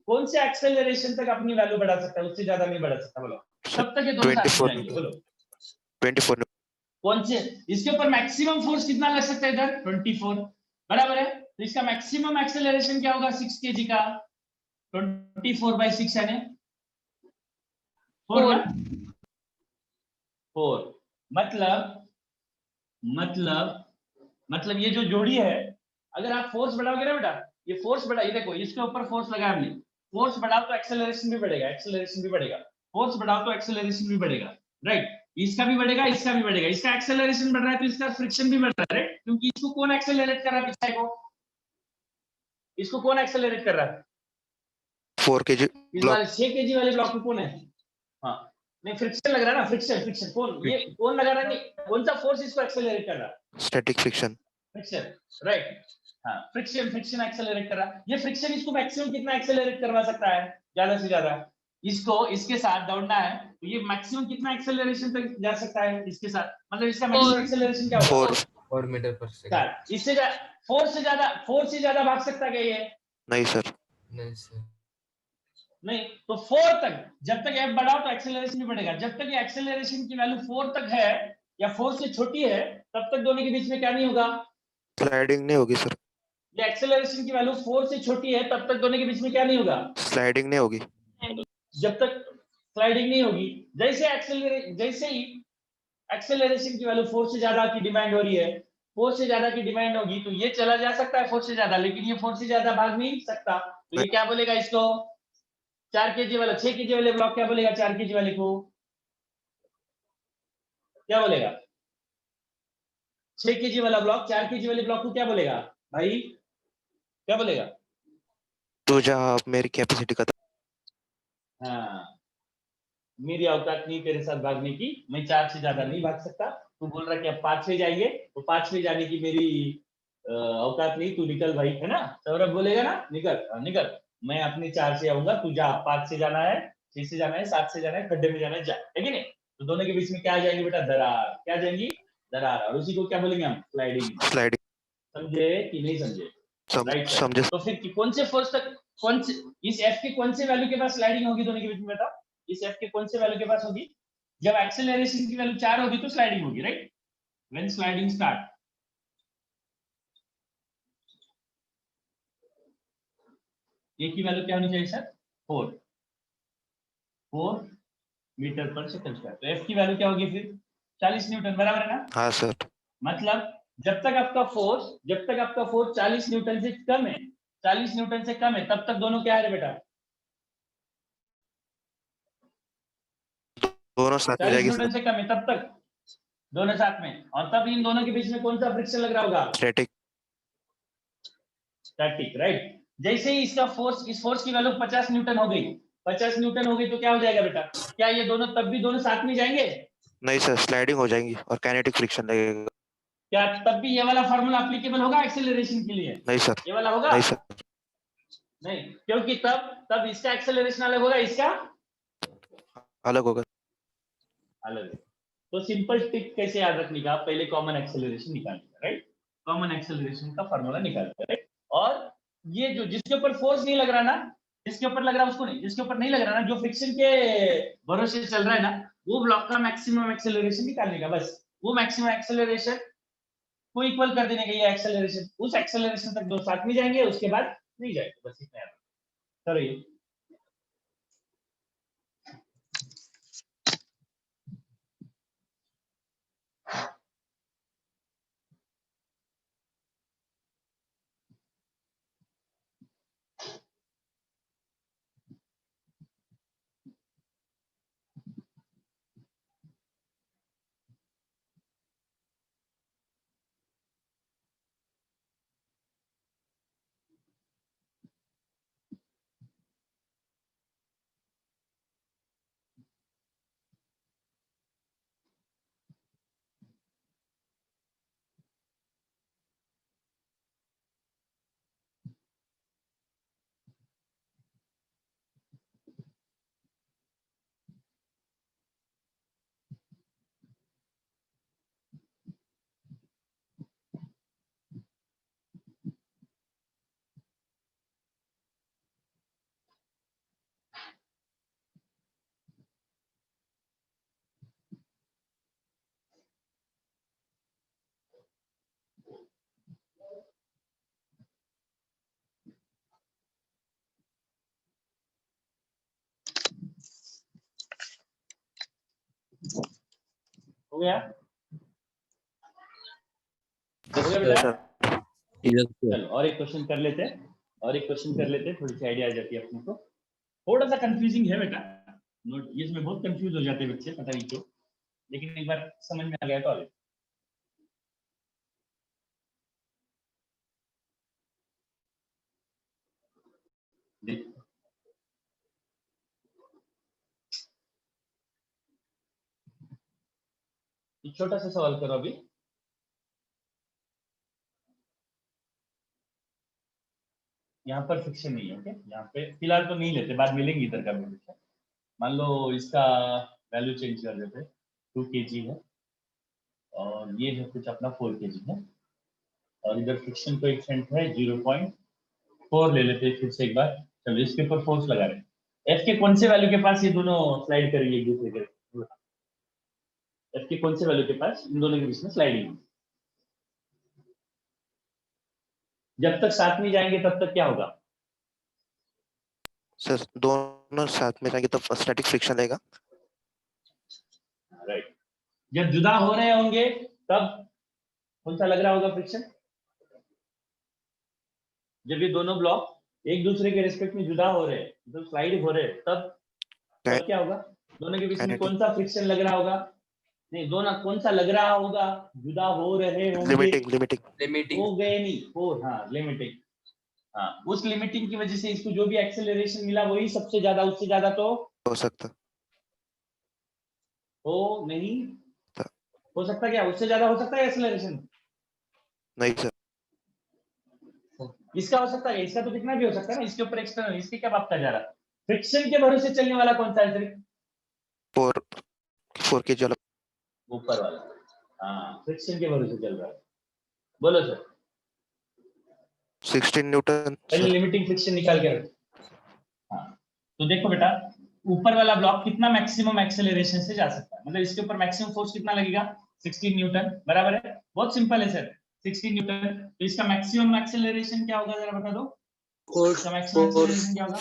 कौन से एक्सेलरेशन तक अपनी वैल्यू बढ़ा सकता है, उससे ज्यादा नहीं बढ़ा सकता? बोलो कब तक ये दोनों साथ में जाएंगे? बोलो 24 कौन से इसके ऊपर मैक्सिमम फोर्स कितना लग सकता है? इधर 24 बराबर है, तो इसका मैक्सिमम एक्सेलरेशन क्या होगा 6 kg का? 24/6 यानी 4 मतलब ये जो जोड़ी है, अगर आप फोर्स बढ़ाओगे ना बेटा, ये फोर्स बढ़ा, ये देखो इसके ऊपर फोर्स लगा हमने, फोर्स बढ़ाओ तो एक्सेलरेशन भी बढ़ेगा, फोर्स बढ़ाओ तो एक्सेलरेशन भी बढ़ेगा, राइट? इसका भी बढ़ेगा, इसका भी बढ़ेगा, इसका एक्सेलरेशन बढ़ रहा है तो इसका फ्रिक्शन भी बढ़ रहा है, राइट? क्योंकि इसको कौन एक्सेलरेट कर रहा है? पीछे को इसको कौन एक्सेलरेट कर रहा है? 4 kg इस ब्लॉक. वाले 6 kg वाले ब्लॉक में कौन है? हाँ नहीं, फ्रिक्शन लग रहा है ना, फ्रिक्शन कौन, ये कौन लगा रहा है? नहीं, कौन सा फोर्स इसको एक्सेलरेट कर रहा है? Static friction. Friction, right? हाँ फ्रिक्शन एक्सेलरेट कर रहा है। ये फ्रिक्शन इसको मैक्सिमम कितना एक्सेलरेट करवा सकता है? ज्यादा से ज्यादा इसको इसके साथ दौड़ना है तो ये मैक्सिमम कितना एक्सेलरेशन तक जा सकता है इसके साथ? मतलब इसका मैक्सिमम एक्सेलरेशन क्या होगा? 4 मीटर पर सेकंड। इससे 4 से ज्यादा भाग सकता है क्या ये? नहीं सर. नहीं सर। नहीं, तो 4 तक, जब तक f बढ़ाओ तो एक्सेलरेशन भी बढ़ेगा, जब तक ये एक्सेलरेशन की वैल्यू 4 तक है या 4 से छोटी है तब तक दोनों के बीच में क्या नहीं होगा? स्लाइडिंग नहीं होगी सर. ये एक्सेलरेशन की वैल्यू 4 से छोटी है तब तक दोनों के बीच में क्या नहीं होगा? स्लाइडिंग नहीं होगी. जब तक स्लाइडिंग नहीं होगी, जैसे ही एक्सेलरेशन की वैल्यू 4 से ज्यादा की डिमांड हो रही है, 4 से ज्यादा की डिमांड होगी तो ये चला जा सकता है 4 से ज्यादा, लेकिन ये 4 से ज्यादा भाग नहीं सकता, तो ये क्या बोलेगा इसको? 4 kg वाला 6 kg वाले ब्लॉक क्या बोलेगा? 4 kg वाले को क्या बोलेगा? 6 kg वाला ब्लॉक 4 kg वाले ब्लॉक को क्या बोलेगा भाई? क्या बोलेगा? तो जहाँ मेरी कैपेसिटी का. हाँ, मेरी औकात नहीं तेरे साथ भागने की, मैं 4 से ज्यादा नहीं भाग सकता, तू बोल रहा कि अब 5वें जाएंगे तो 5वें जाने की मेरी औकात नहीं, तू निकल भाई, है ना? सौरभ बोलेगा ना निकल, मैं अपने 4 से आऊंगा, तू जा, 5 से जाना है, 6 से जाना है, 7 से जाना है, खड्डे में जाना है, जा, है कि नहीं? तो दोनों के बीच में क्या आ जाएंगे बेटा? दरार। क्या आ जाएंगी? दरार। और उसी को क्या बोलेंगे हम? स्लाइडिंग। समझे कि नहीं समझे? राइट समझे. तो फिर कौन से फोर्स तक, कौन से इस f के कौन से वैल्यू के पास स्लाइडिंग होगी दोनों के बीच में? बताओ इस f के कौन से वैल्यू के पास होगी? जब एक्सेलरेशन की वैल्यू 4 होगी तो स्लाइडिंग होगी, राइट? व्हेन स्लाइडिंग स्टार्ट, ये की वैल्यू क्या होनी चाहिए सर? 4 मीटर पर सेकंड स्क्वायर। तो f की वैल्यू क्या होगी फिर? 40 न्यूटन, बराबर है ना? हाँ सर. मतलब जब तक आपका फोर्स 40 न्यूटन से कम है, 40 न्यूटन से कम है, तब तक दोनों क्या है बेटा? दोनों साथ में 40 जाएगी न्यूटन सर. से कम है तब तक दोनों साथ में, और तब इन दोनों के बीच में कौन सा फ्रिक्शन लग रहा होगा? स्टैटिक. राइट? जैसे ही इसका फोर्स, इस फोर्स की वैल्यू 50 न्यूटन हो गई, 50 न्यूटन हो गई तो क्या हो जाएगा बेटा? क्या ये दोनों तब भी दोनों साथ में जाएंगे? नहीं सर, स्लाइडिंग हो जाएंगी और काइनेटिक फ्रिक्शन लगेगा. क्या तब भी ये वाला फार्मूला एप्लीकेबल होगा एक्सेलरेशन के लिए? नहीं सर. ये वाला होगा? नहीं सर. नहीं, क्योंकि तब इसका एक्सेलरेशन अलग होगा, इसका अलग होगा. अलग है। तो सिंपल टिप कैसे याद रखने का? पहले कॉमन एक्सेलरेशन निकालने का, राइट? कॉमन एक्सेलरेशन का फार्मूला निकालते हैं, और ये जो जिसके ऊपर फोर्स नहीं लग रहा ना, जिसके ऊपर लग रहा है उसको नहीं, जिसके ऊपर नहीं लग रहा ना, जो फ्रिक्शन के भरोसे चल रहा है ना, वो ब्लॉक का मैक्सिमम एक्सेलरेशन निकालने का, बस वो मैक्सिमम एक्सेलरेशन को इक्वल कर देने का, ये एक्सेलरेशन, उस एक्सेलरेशन तक दो साथ में जाएंगे, उसके बाद नहीं जाएंगे, बस इतना याद करो ये। हो गया? हो गया बेटा? Yes, sir. चलो और एक क्वेश्चन कर लेते हैं, और एक क्वेश्चन कर लेते हैं, थोड़ी सी आइडिया आ जाती है अपने को। थोड़ा सा कंफ्यूजिंग है बेटा, नोट ये इसमें बहुत कंफ्यूज हो जाते हैं बच्चे, पता नहीं क्यों, लेकिन एक बार समझ में आ गया तो आगे। देखो एक छोटा सा सवाल करो अभी। यहाँ पर फ्रिक्शन नहीं है, ओके, यहाँ पे फिलहाल तो नहीं लेते, बाद मिलेंगे इधर का भी। मान लो इसका वैल्यू चेंज कर देते, 2 kg है और ये है कुछ अपना 4 kg है, और इधर फ्रिक्शन कोएफिशिएंट है 0.4 ले लेते हैं फिर से एक बार। चलो इसके ऊपर फोर्स लगा रहे हैं, एफ के कौन से वैल्यू के पास ये दोनों स्लाइड करेंगे एक दूसरे के, एफ के कौन से वैल्यू के पास इन दोनों के बीच में स्लाइडिंग? जब तक साथ में जाएंगे तब तक क्या होगा? सर दोनों साथ में जाएंगे तो स्टैटिक फ्रिक्शन रहेगा। राइट, जब जुदा हो रहे होंगे तब कौन सा लग रहा होगा फ्रिक्शन? जब ये दोनों ब्लॉक एक दूसरे के रिस्पेक्ट में जुदा हो रहे हैं, तो स्लाइड हो रहे हैं, तब क्या होगा? दोनों के बीच में कौन सा फ्रिक्शन लग रहा होगा? नहीं, दोनों कौन सा लग रहा होगा? जुदा हो रहे होंगे, लिमिटिंग लिमिटिंग लिमिटिंग हो गए नहीं, हो, हाँ लिमिटिंग, हाँ उस लिमिटिंग की वजह से इसको जो भी एक्सेलरेशन मिला वही सबसे ज्यादा, उससे ज्यादा तो हो सकता हो नहीं हो सकता। क्या उससे ज्यादा हो सकता है एक्सेलरेशन? नहीं सर। इसका हो सकता है, इसका तो कितना भी हो सकता है ना, इसके ऊपर एक्सटर्नल, इसके क्या बात का जा रहा? फ्रिक्शन के भरोसे चलने वाला कौन सा है सिर्फ? 4 kg वाला ऊपर वाला, हाँ फ्रिक्शन के भरोसे चल रहा है। बोलो सर। 16 न्यूटन पहले सर। लिमिटिंग फ्रिक्शन निकाल के रखो। हाँ तो देखो बेटा, ऊपर वाला ब्लॉक कितना मैक्सिमम एक्सेलरेशन से जा सकता है, मतलब इसके ऊपर मैक्सिमम फोर्स कितना लगेगा? 16 न्यूटन, बराबर है, बहुत सिंपल है सर, 16 न्यूटन। तो इसका मैक्सिमम एक्सेलरेशन क्या होगा जरा बता दो? इसका मैक्सिमम एक्सेलरेशन क्या होगा?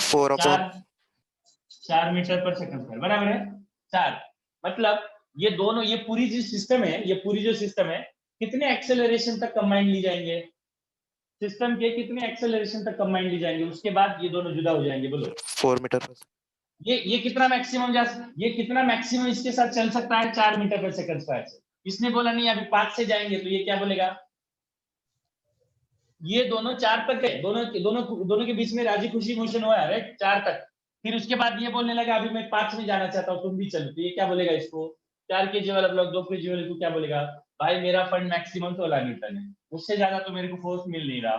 4 मीटर पर सेकंड स्क्वायर, बराबर है 4। मतलब ये दोनों, ये पूरी जो सिस्टम है, ये पूरी जो सिस्टम है, कितने एक्सेलरेशन तक कंबाइंड ली जाएंगे? सिस्टम के कितने एक्सेलरेशन तक कंबाइंड ली जाएंगे, उसके बाद ये दोनों जुदा हो जाएंगे? बोलो 4 मीटर। ये कितना मैक्सिमम ये कितना मैक्सिमम इसके साथ चल सकता है? 4 मीटर पर सेकंड स्क्वायर से। इसने बोला नहीं अभी 5 से जाएंगे, तो ये क्या बोलेगा? ये दोनों 4 तक है, दोनों के बीच में राजी खुशी मोशन हुआ है, राइट, 4 तक। फिर उसके बाद ये बोलने लगा अभी मैं 5 में जाना चाहता हूँ, तुम भी चलो, तो ये क्या बोलेगा इसको? 4 kg वाला ब्लॉक 2 kg वाले को क्या बोलेगा? भाई मेरा फंड मैक्सिमम 16 न्यूटन है, उससे ज्यादा तो मेरे को फोर्स मिल नहीं रहा,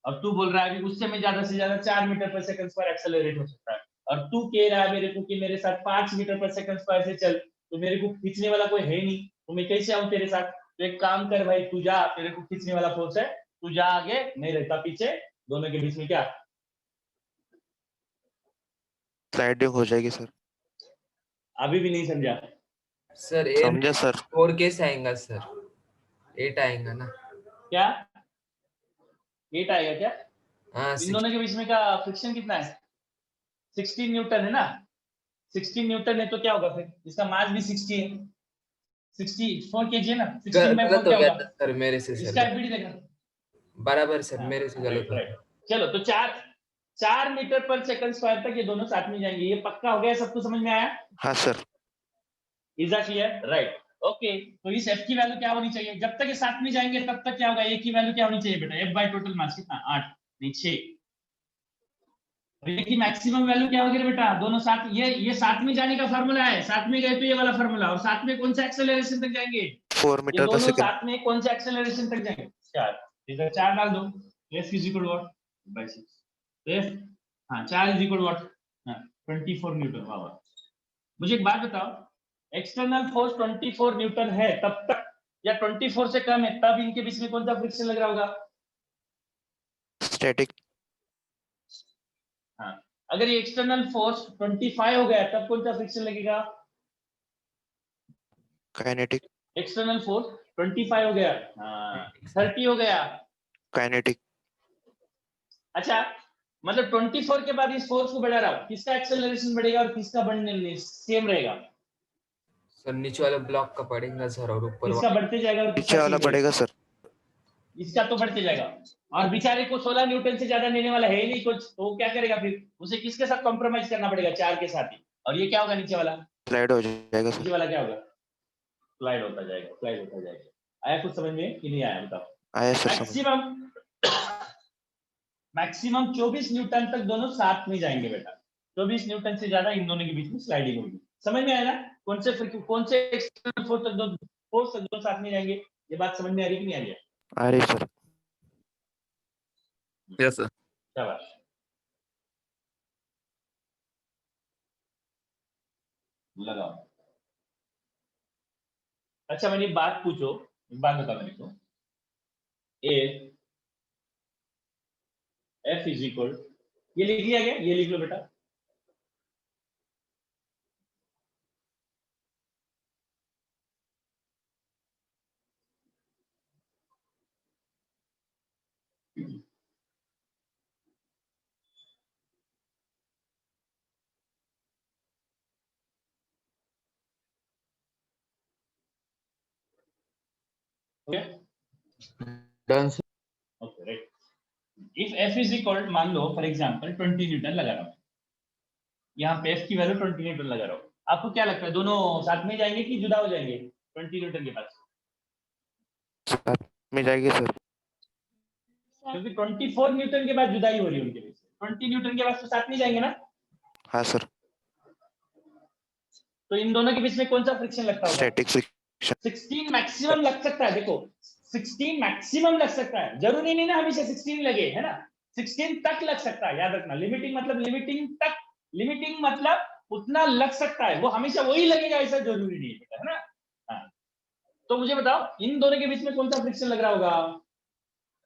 और तू बोल रहा है कि उससे मैं ज्यादा से ज्यादा 4 मीटर पर सेकंड स्क्वायर एक्सेलरेट हो सकता है, और तू कह रहा है मेरे को कि मेरे साथ 5 मीटर पर सेकंड स्क्वायर से चल, तो मेरे को खींचने वाला कोई है नहीं, तो मैं कैसे आऊं तेरे साथ? तो एक काम कर भाई, तू जा, तेरे को खींचने वाला फोर्स है, तू जा आगे, नहीं रहता पीछे, दोनों के बीच में क्या? स्लाइडिंग हो जाएगी सर। अभी भी नहीं समझा? सर ए समझा सर। 4 कैसे आएगा सर? 8 आएगा ना? क्या 8 आएगा क्या? हाँ इन दोनों के बीच में का फ्रिक्शन कितना है? 16 न्यूटन है ना? 16 न्यूटन है तो क्या होगा फिर? इसका मास भी 60 है, 64 kg है ना? 16 by 4 गलत हो क्या गया होगा? था सर मेरे से इसका सर। एफबीडी देखा। बराबर सर हाँ, मेरे से गलत हो राइट। गया। चलो तो 4 मीटर पर सेकंड स्क्वायर तक ये दोनों साथ में जाएंगे। ये पक्का हो गया? सबको समझ में आया? हाँ sir. Is that clear? Right. Okay, तो इस एफ की वैल्यू क्या होनी चाहिए? जब तक ये साथ में जाएंगे तब तक क्या होगा? ए की वैल्यू क्या होनी चाहिए बेटा? एफ बाय टोटल मास कितना? 8 नहीं 6। और ये की मैक्सिमम वैल्यू क्या होगी बेटा? दोनों साथ, ये साथ में जाने का फार्मूला है। साथ में गए तो ये वाला फार्मूला, और साथ में कौन सा एक्सेलरेशन तक जाएंगे? 4 ये मीटर पर दोनों सेकंड। साथ में कौन सा एक्सेलरेशन तक जाएंगे? 4। इधर 4 डाल दो। f is equal what? By 6। f, हाँ 4 इज इक्वल व्हाट? हाँ 24 न्यूटन। वाह वाह। मुझे एक बात बताओ, एक्सटर्नल फोर्स 24 न्यूटन है तब तक, या 24 से कम है तब इनके बीच में कौन सा फ्रिक्शन लग रहा होगा? स्टैटिक। हाँ, अगर ये एक्सटर्नल फोर्स 25 हो गया तब कौन सा फ्रिक्शन लगेगा? काइनेटिक। एक्सटर्नल फोर्स 25 हो गया, हाँ 30 हो गया। काइनेटिक। अच्छा, मतलब 24 के बाद इस फोर्स को बढ़ा रहा हूं, किसका एक्सेलरेशन बढ़ेगा और किसका बढ़ने सेम रहेगा? सर नीचे वाले ब्लॉक का पड़ेगा सर, और ऊपर किसका बढ़ते जाएगा और नीचे किसका वाला सेम रहेगा? बढ़ेगा सर। इसका तो बढ़ते जाएगा, और बेचारे को 16 न्यूटन से ज्यादा लेने वाला है ही नहीं कुछ, तो वो क्या करेगा फिर? उसे किसके साथ कॉम्प्रोमाइज करना पड़ेगा? 4 के साथ ही। और ये क्या होगा नीचे वाला? स्लाइड हो जाएगा नीचे सर। वाला क्या होगा? स्लाइड होता जाएगा, स्लाइड होता जाएगा। आया कुछ समझ में कि नहीं आया बताओ? आया सर समझ। मैक्सिमम 24 न्यूटन तक दोनों साथ में जाएंगे बेटा। 24 न्यूटन से ज्यादा इन दोनों के बीच में स्लाइडिंग होगी। समझ में आया ना? कौन से एक्सटर्नल फोर्स तक दोनों साथ में जाएंगे? ये बात समझ में आ रही कि नहीं आ रही है? आ रही सर। Yes, sir. शाबाश। लगाओ। अच्छा, मैंने एक बात पूछो, एक बात बताओ मेरे को। ए एफ इज इक्वल, ये लिख लिया गया? ये लिख लो बेटा। Okay done sir. Okay right. If F is equal, मान लो फॉर एग्जांपल 20 न्यूटन लगा रहा हूं, यहाँ पे एफ की वैल्यू 20 न्यूटन लगा रहा हूं। आपको क्या लगता है दोनों साथ में जाएंगे कि जुदा हो जाएंगे 20 न्यूटन के पास? साथ में जाएगी सर। क्योंकि 24 न्यूटन के बाद जुदाई हो रही है उनके बीच में। 20 न्यूटन के बाद तो साथ में जाएंगे ना? हाँ सर। तो इन दोनों के बीच में कौन सा फ्रिक्शन लगता होगा? Static friction. 16 मैक्सिमम लग सकता है। देखो 16 मैक्सिमम लग सकता है, जरूरी नहीं ना हमेशा 16 लगे, है ना? 16 तक लग सकता है, याद रखना। लिमिटिंग मतलब लिमिटिंग तक, लिमिटिंग मतलब उतना लग सकता है, वो हमेशा वही लगेगा ऐसा जरूरी नहीं है, है ना? हाँ। तो मुझे बताओ इन दोनों के बीच में कौन सा फ्रिक्शन लग रहा होगा?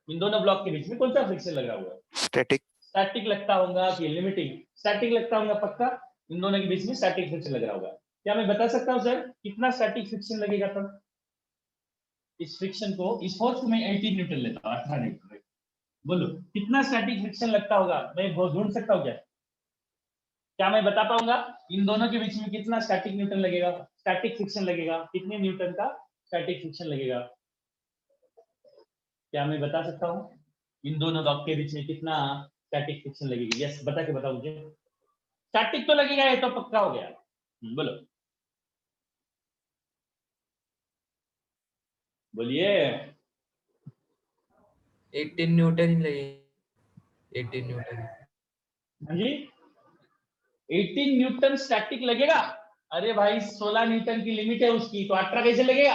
इन दोनों ब्लॉक के बीच में कौन सा फ्रिक्शन लग रहा होगा? स्टैटिक। स्टैटिक लगता होगा कि लिमिटिंग? स्टैटिक लगता होगा पक्का। इन दोनों के बीच में स्टैटिक फ्रिक्शन लग रहा होगा। क्या मैं बता सकता हूं सर कितना स्टैटिक फ्रिक्शन लगेगा तब? इस फ्रिक्शन को, इस फोर्स को मैं 18 न्यूटन लेता हूं, 18 न्यूटन। बोलो कितना स्टैटिक फ्रिक्शन लगता होगा? मैं वो ढूंढ सकता हूं क्या? क्या मैं बता पाऊंगा इन दोनों के बीच में कितना स्टैटिक न्यूटन लगेगा, स्टैटिक फ्रिक्शन लगेगा? कितने न्यूटन का स्टैटिक फ्रिक्शन लगेगा? क्या मैं बता सकता हूं इन दोनों ब्लॉक के बीच में कितना स्टैटिक फ्रिक्शन लगेगी? यस बता के बताओ मुझे। स्टैटिक तो लगेगा, ये तो पक्का हो गया। बोलो बोलिए। 18 न्यूटन ही लगेगा। 18 न्यूटन। हाँ जी, 18 न्यूटन स्टैटिक लगेगा? अरे भाई 16 न्यूटन की लिमिट है उसकी, तो 18 कैसे लगेगा?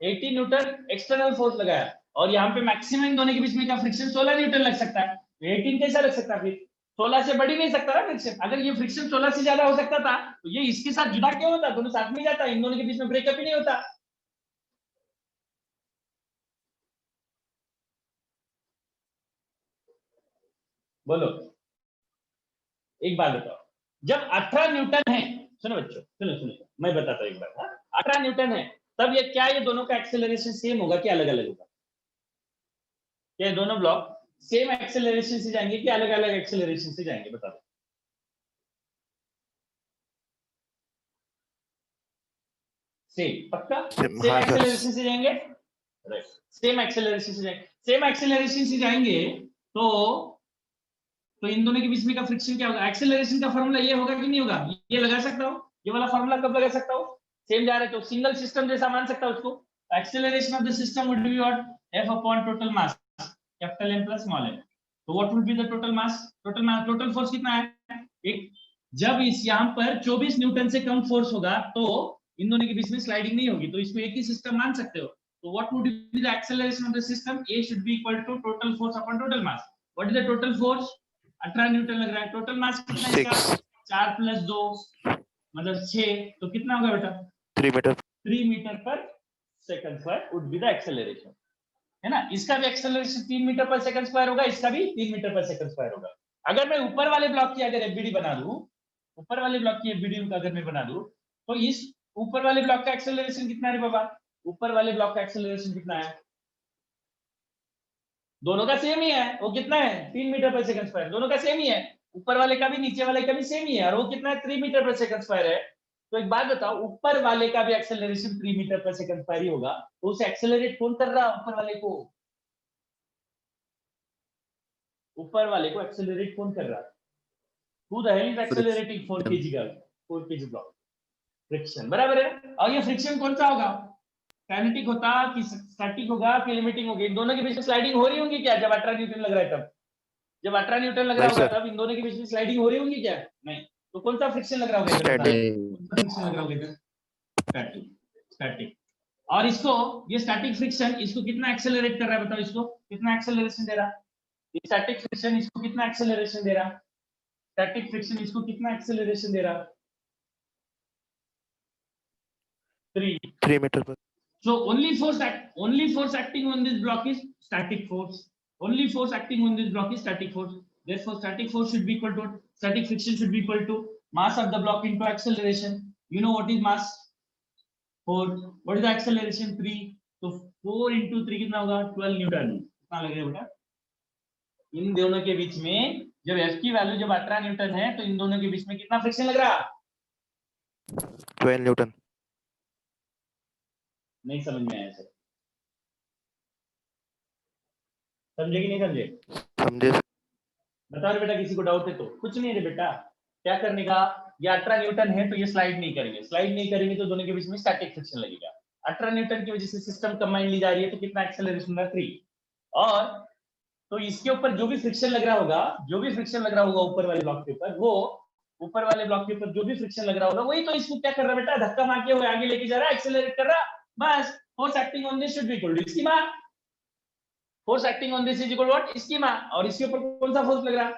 18 न्यूटन एक्सटर्नल फोर्स लगाया, और यहाँ पे मैक्सिमम दोनों के बीच में का फ्रिक्शन 16 न्यूटन लग सकता है। 18 कैसा लग सकता है फिर? 16 से बढ़ ही नहीं सकता ना फ्रिक्शन। अगर ये फ्रिक्शन 16 से ज्यादा हो सकता था तो ये इसके साथ जुदा क्यों होता? दोनों साथ में जाता, इन दोनों के बीच में ब्रेकअप ही नहीं होता। बोलो, एक बात बताओ, जब 18 न्यूटन है, सुनो बच्चों, सुनो मैं बताता हूँ एक बार। 18 न्यूटन है, तब ये क्या ये दोनों का एक्सेलरेशन सेम होगा कि अलग अलग होगा? क्या ये दोनों ब्लॉक सेम एक्सेलरेशन से जाएंगे कि अलग अलग एक्सेलरेशन से जाएंगे? बता दो। सेम, पक्का सेम हाँ सर। एक्सेलरेशन से जाएंगे? राइट, सेम एक्सेलरेशन से जाएंगे। सेम एक्सेलरेशन से जाएंगे तो इन दोनों के बीच में का फ्रिक्शन क्या होगा? एक्सेलरेशन का फॉर्मूला ये होगा कि नहीं होगा? ये लगा सकता हूं, ये वाला फॉर्मूला कब लगा सकता हूं? सेम जा रहे तो सिंगल सिस्टम जैसा मान सकता हूं उसको। Acceleration of the system would be what? F upon total mass, capital M plus small m। तो what would be the total mass? Total force कितना है? एक, जब इस यहां पर 24 न्यूटन से कम फोर्स होगा तो इन दोनों के बीच में स्लाइडिंग नहीं होगी, तो इसको एक ही सिस्टम मान सकते हो। तो what would be the acceleration of the system? A should be equal to total force upon total mass। What is the total force? 18 Newton लग रहा है। टोटल मास कितना है इसका? 4 + 2 मतलब 6, तो कितना होगा बेटा? 3 मीटर। 3 मीटर पर second square would be the acceleration, है ना? इसका भी एक्सेलरेशन 3 मीटर पर सेकंड स्क्वायर होगा, इसका भी 3 मीटर पर सेकंड स्क्वायर होगा। अगर मैं ऊपर वाले ब्लॉक की अगर एफबीडी बना दूं, ऊपर वाले ब्लॉक की एफबीडी अगर मैं बना दूं, तो इस ऊपर वाले ब्लॉक का एक्सेलरेशन कितना है बाबा? ऊपर वाले ब्लॉक का एक्सेलरेशन कितना है? दोनों का सेम ही है। वो कितना है? 3 मीटर पर सेकंड स्क्वायर। दोनों का सेम ही है, ऊपर वाले का भी नीचे वाले का भी सेम ही है, और वो कितना है? 3 मीटर पर सेकंड स्क्वायर है। तो एक बात बताओ, ऊपर वाले का भी एक्सेलरेशन 3 मीटर पर सेकंड स्क्वायर ही होगा, तो उसे एक्सेलरेट कौन कर रहा है? ऊपर वाले को। ऊपर वाले को एक्सेलरेट कौन कर रहा है? Who the hell is accelerating 4 kg का 4 kg ब्लॉक? फ्रिक्शन, बराबर है। और ये फ्रिक्शन कौन सा होगा? काइनेटिक होता कि स्टैटिक होगा कि लिमिटिंग होगी? इन दोनों के बीच में स्लाइडिंग हो रही होगी क्या जब 18 न्यूटन लग रहा है तब? जब 18 न्यूटन लग रहा नहीं होगा सर। तब इन दोनों के बीच में स्लाइडिंग हो रही होगी क्या? नहीं। तो कौन सा फ्रिक्शन लग रहा होगा इधर? स्टैटिक। फ्रिक्शन लग रहा होगा इधर, स्टैटिक, स्टैटिक। और इसको, ये स्टैटिक फ्रिक्शन इसको कितना एक्सेलरेट कर रहा है? बताओ, इसको कितना एक्सेलरेशन दे रहा है? ये स्टैटिक फ्रिक्शन इसको कितना एक्सेलरेशन दे रहा है? स्टैटिक फ्रिक्शन इसको कितना एक्सेलरेशन दे रहा है? 3 मीटर पर। So only force acting on this block is static force. Only force acting on this block is static force. Therefore, static force should be equal to, static friction should be equal to mass of the block into acceleration. You know what is mass? 4. What is the acceleration? 3. So 4 into 3 कितना होगा? 12 Newton. कितना लग रहा है बेटा? इन दोनों के बीच में जब F की वैल्यू जब 18 न्यूटन है, तो इन दोनों के बीच में कितना फ्रिक्शन लग रहा? 12 न्यूटन। नहीं समझ में आया सर, समझे कि नहीं समझे? समझे। बताओ रे बेटा, किसी को डाउट है तो? कुछ नहीं रे बेटा, क्या करने का? ये 18 न्यूटन है तो ये स्लाइड नहीं करेंगे, स्लाइड नहीं करेंगे तो दोनों के बीच में स्टैटिक फ्रिक्शन लगेगा। 18 न्यूटन की वजह से सिस्टम कंबाइन ली जा रही है, तो कितना एक्सेलरेशन है? 3। और तो इसके ऊपर जो भी फ्रिक्शन लग रहा होगा, जो भी फ्रिक्शन लग रहा होगा ऊपर वाले ब्लॉक के ऊपर, वो ऊपर वाले ब्लॉक के ऊपर जो भी फ्रिक्शन लग रहा होगा, वही तो इसको क्या कर रहा है बेटा? धक्का मार के हुए आगे लेके जा रहा है, एक्सेलरेट कर रहा। बस, force acting on this should be equal to schema. Force acting on this is equal to what? Schema. और इसके ऊपर कौन सा फोर्स लग रहा है?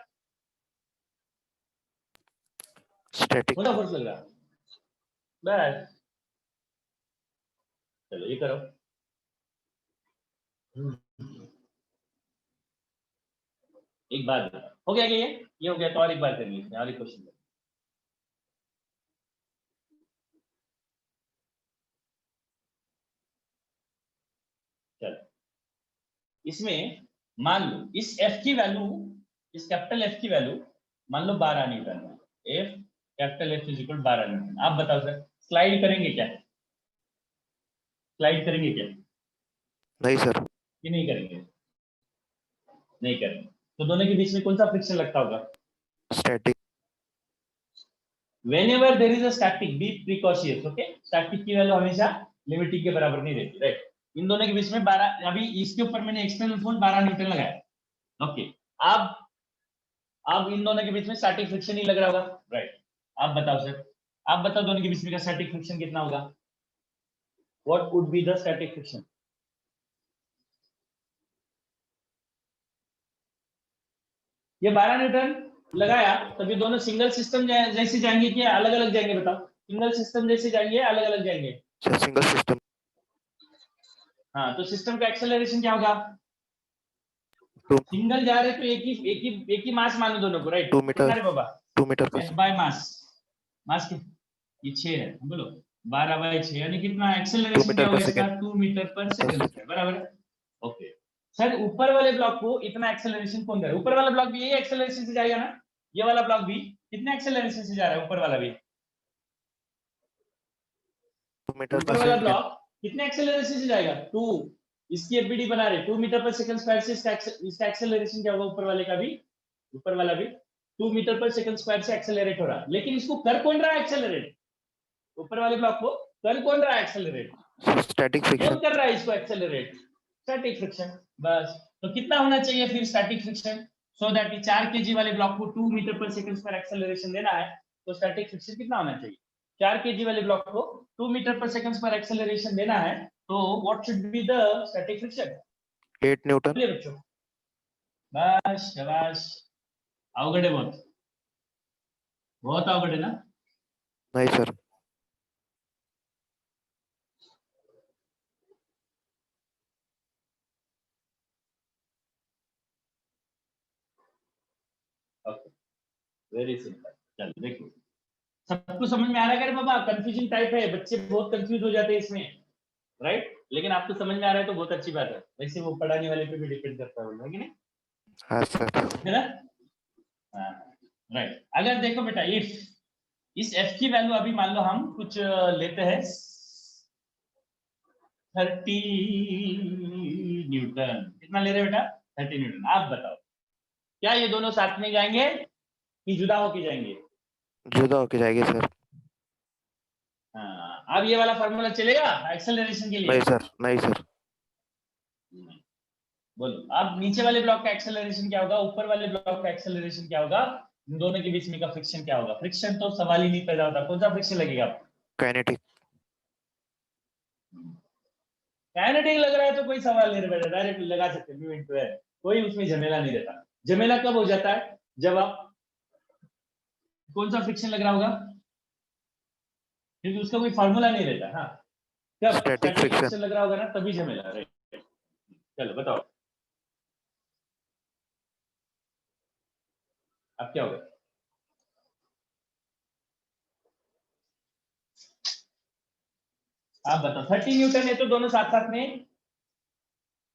स्टैटिक। कौन सा फोर्स लग रहा है? बस, चलो ये करो। एक बात हो गया क्या? ये हो गया तो और एक बार कर लीजिए, और एक क्वेश्चन। चलो, इसमें मान लो इस F की वैल्यू, इस कैपिटल F की वैल्यू मान लो 12 न्यूटन है। F capital F is equal 12 Newton. आप बताओ सर, स्लाइड करेंगे क्या? स्लाइड करेंगे क्या? नहीं सर। कि नहीं करेंगे? नहीं करेंगे। तो दोनों के बीच में कौन सा फ्रिक्शन लगता होगा? Static. Whenever there is a static, be precautious, okay? Static की वैल्यू हमेशा लिमिटिंग के बराबर नहीं रहती, राइट? इन दोनों के बीच में 12, अभी इसके ऊपर मैंने एक्सटर्नल फोर्स 12 न्यूटन लगाया, ओके? अब इन दोनों के बीच में स्टैटिक फ्रिक्शन ही लग रहा होगा, राइट? आप बताओ सर, आप बताओ दोनों के बीच में का स्टैटिक फ्रिक्शन कितना होगा? What would be the static friction? ये 12 न्यूटन लगाया, तब ये दोनों सिंगल सिस्टम जैसे जाएंगे कि अलग अलग जाएंगे? बताओ, सिंगल सिस्टम जैसे जाएंगे, अलग अलग जाएंगे? Single system. हाँ, तो सिस्टम का एक्सेलरेशन क्या होगा? Two- सिंगल जा रहे तो एक ही मास मानो दोनों को, राइट? 2 मीटर कितना रे बाबा? 2 मीटर पर एफ बाय मास, मास के ये 6 है, बोलो 12/6 यानी कितना 2 एक्सेलरेशन मीटर क्या पर होगा इसका? सेकंड 2 मीटर पर सेकंड, बराबर है। ओके सर, ऊपर वाले ब्लॉक को इतना एक्सेलरेशन कौन दे रहा है? ऊपर वाला ब्लॉक भी यही एक्सेलरेशन से जाएगा ना? ये वाला ब्लॉक भी कितने एक्सेलरेशन से जा रहा है? ऊपर वाला भी, 2 मीटर ऊपर पर वाला सेकंड ब्लॉक कितने एक्सेलरेशन से जाएगा? 2। इसकी एफबीडी बना रहे 2 मीटर पर सेकंड स्क्वायर से, इसका एक्सेलरेशन क्या होगा? ऊपर वाले का भी, ऊपर वाला भी 2 मीटर पर सेकंड स्क्वायर से एक्सेलरेट हो रहा है, लेकिन इसको कर कौन रहा है एक्सेलरेट? ऊपर वाले ब्लॉक को कर कौन रहा है एक्सेलरेट? स्टैटिक कौन फ्रिक्शन कर रहा है इसको एक्सेलरेट? Static friction. बस, तो कितना होना चाहिए फिर static friction? So that 4 KG वाले ब्लॉक को 2 मीटर पर सेकंड पर एक्सेलरेशन देना है, तो स्टैटिक फ्रिक्शन कितना होना चाहिए? 4 केजी वाले ब्लॉक को 2 मीटर पर सेकंड पर एक्सेलरेशन देना है, तो what should be the static friction? 8 Newton बोलिए बच्चों। बस शाबाश, अवगढ़ है बहुत, बहुत अवगढ़ है ना? नहीं सर ओके, वेरी सिंपल। चलो देखो, सबको समझ में आ रहा है? अगर बाबा कंफ्यूजिंग टाइप है, बच्चे बहुत कंफ्यूज हो जाते हैं इसमें, राइट? लेकिन आपको समझ में आ रहा है तो बहुत अच्छी बात है। वैसे वो पढ़ाने वाले पे भी डिपेंड करता है कि नहीं, हाँ सर है ना? हाँ, राइट। अगर देखो बेटा, इफ इस f की वैल्यू अभी मान लो हम कुछ लेते हैं 30 न्यूटन। कितना ले रहे बेटा? 30 न्यूटन। आप बताओ, क्या ये दोनों साथ में जाएंगे कि जुदा होके जाएंगे? जुदा होके जाएगी सर हाँ, अब ये वाला फॉर्मूला चलेगा एक्सेलरेशन के लिए? नहीं सर नहीं सर बोलो, अब नीचे वाले ब्लॉक का एक्सेलरेशन क्या होगा? ऊपर वाले ब्लॉक का एक्सेलरेशन क्या होगा? इन दोनों के बीच में का फ्रिक्शन क्या होगा? फ्रिक्शन तो सवाल ही नहीं पैदा होता। कौन सा फ्रिक्शन लगेगा? काइनेटिक काइनेटिक लग रहा है तो कोई सवाल नहीं रहता, डायरेक्ट लगा सकते हैं, मूवमेंट है, कोई उसमें झमेला नहीं रहता। झमेला कब हो जाता है? जब आप कौन सा फ्रिक्शन लग रहा होगा, क्योंकि उसका कोई फार्मूला नहीं रहता। हाँ, जब स्टैटिक स्टैटिक फ्रिक्शन फ्रिक्शन लग रहा होगा ना, तभी झमेला। राइट, चलो बताओ अब क्या होगा? आप बताओ, 30 न्यूटन है तो दोनों साथ साथ में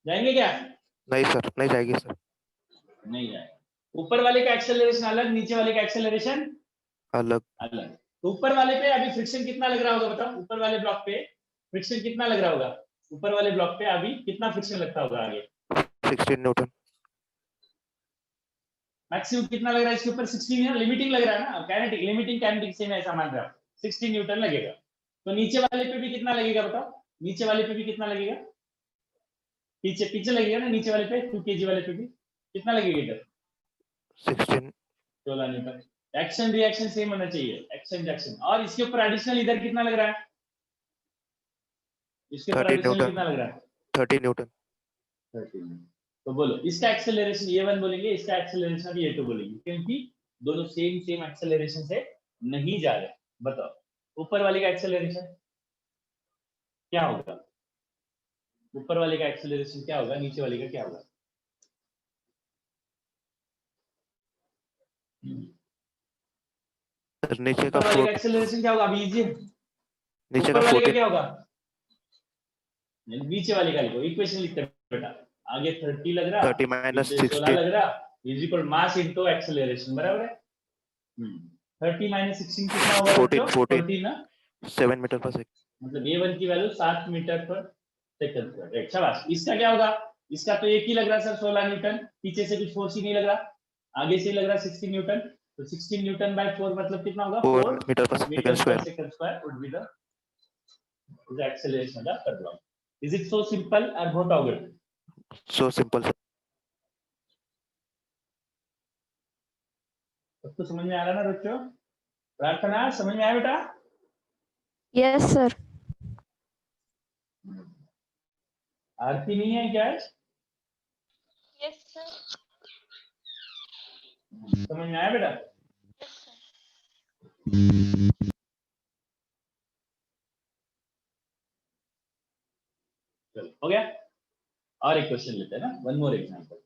जाएंगे क्या? नहीं सर नहीं जाएगी सर नहीं जाएगा। ऊपर वाले का एक्सेलरेशन अलग, नीचे वाले का एक्सेलरेशन अलग अलग। तो ऊपर वाले पे अभी फ्रिक्शन कितना लग रहा होगा बताओ? ऊपर वाले ब्लॉक पे फ्रिक्शन कितना लग रहा होगा? ऊपर वाले ब्लॉक पे अभी कितना फ्रिक्शन लगता होगा आगे? 16 न्यूटन मैक्सिमम कितना लग रहा है इसके ऊपर? 16 है, लिमिटिंग लग रहा है ना? काइनेटिक लिमिटिंग काइनेटिक सेम ऐसा मान रहा हूं, 16 न्यूटन लगेगा। तो नीचे वाले पे भी कितना लगेगा बताओ? नीचे वाले पे भी कितना लगेगा? पीछे पीछे लगेगा ना नीचे वाले पे, 2 केजी वाले पे भी कितना लगेगा इधर? 16 16 न्यूटन। एक्शन रिएक्शन सेम होना चाहिए, एक्शन रिएक्शन। और इसके ऊपर एडिशनल इधर कितना लग रहा है? इसके ऊपर 30 एडिशनल न्यूटन कितना लग रहा है? 30 न्यूटन 13। तो बोलो, इसका एक्सेलरेशन a1 बोलेंगे, इसका एक्सेलरेशन भी a2 बोलेंगे, क्योंकि दोनों सेम सेम एक्सेलरेशन से नहीं जा रहे। बताओ ऊपर वाले का एक्सेलरेशन क्या होगा? ऊपर वाले का एक्सेलरेशन क्या होगा? नीचे वाले का क्या होगा? सर नीचे का ऊपर वाले का 4 एक्सेलरेशन क्या होगा? अभी इजी है। नीचे ऊपर का वाले का 14 क्या होगा? नीचे वाले का लिखो, इक्वेशन लिखते हैं बेटा। आगे 30 लग रहा, 30 माइनस पीछे 16 16 लग रहा, is equal mass into acceleration, बराबर है? 30 माइनस 16 कितना होगा बच्चों? 14 ना? 7 मीटर पर सेकंड मतलब a1 की वैल्यू 7 मीटर पर सेकंड स्क्वायर। राइट, शाबाश। इसका क्या होगा? इसका तो एक ही लग रहा सर, 16 न्यूटन। पीछे से कुछ फोर्स ही नहीं लग रहा, आगे से लग रहा 16 न्यूटन। तो 16 न्यूटन बाय 4 मतलब कितना होगा? 4 4 मीटर पर सेकंड मीटर पर square second square would be the acceleration of the problem. Is it so simple और बहुत अवगढ़? सो सिंपल सर सबको समझ में आ रहा ना बच्चों? प्रार्थना समझ में आया बेटा? Yes sir. आरती नहीं है क्या आज? Yes sir. समझ में आया बेटा? चलो हो गया। और एक क्वेश्चन लेते हैं ना, वन मोर एग्जांपल।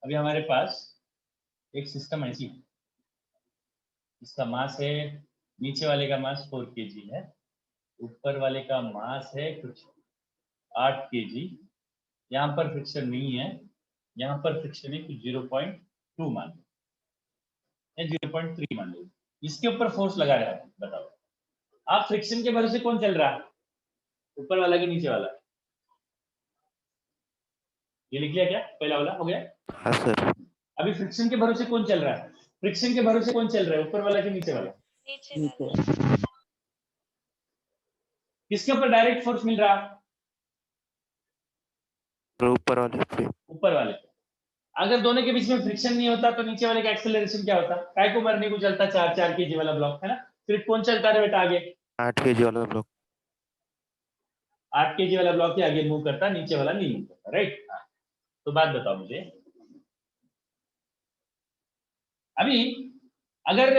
अभी हमारे पास एक सिस्टम ऐसी है, इसका मास है, नीचे वाले का मास 4 kg है, ऊपर वाले का मास है कुछ 8 kg, यहाँ पर फ्रिक्शन नहीं है, यहाँ पर फ्रिक्शन है कुछ 0.2 मान लो या 0.3 मान लो, इसके ऊपर फोर्स लगा रहा है। बताओ आप फ्रिक्शन के भरोसे कौन चल रहा है, ऊपर वाला कि नीचे वाला? ये लिख लिया क्या? पहला वाला हो गया। हाँ सर। अभी फ्रिक्शन के भरोसे कौन चल रहा है? फ्रिक्शन के भरोसे कौन चल रहा है, ऊपर वाला कि नीचे वाला? नीचे किसके ऊपर डायरेक्ट फोर्स मिल रहा है? ऊपर वाले पे। ऊपर वाले पे। अगर दोनों के बीच में फ्रिक्शन नहीं होता तो नीचे वाले का एक्सेलरेशन क्या होता? काय को मरने को चलता 4 kg वाला ब्लॉक, है ना? फिर कौन चलता है बेटा आगे? 8 kg वाला ब्लॉक। 8 kg वाला ब्लॉक ही आगे मूव करता, नीचे वाला नहीं मूव करता, राइट? तो बात बताओ मुझे, अभी अगर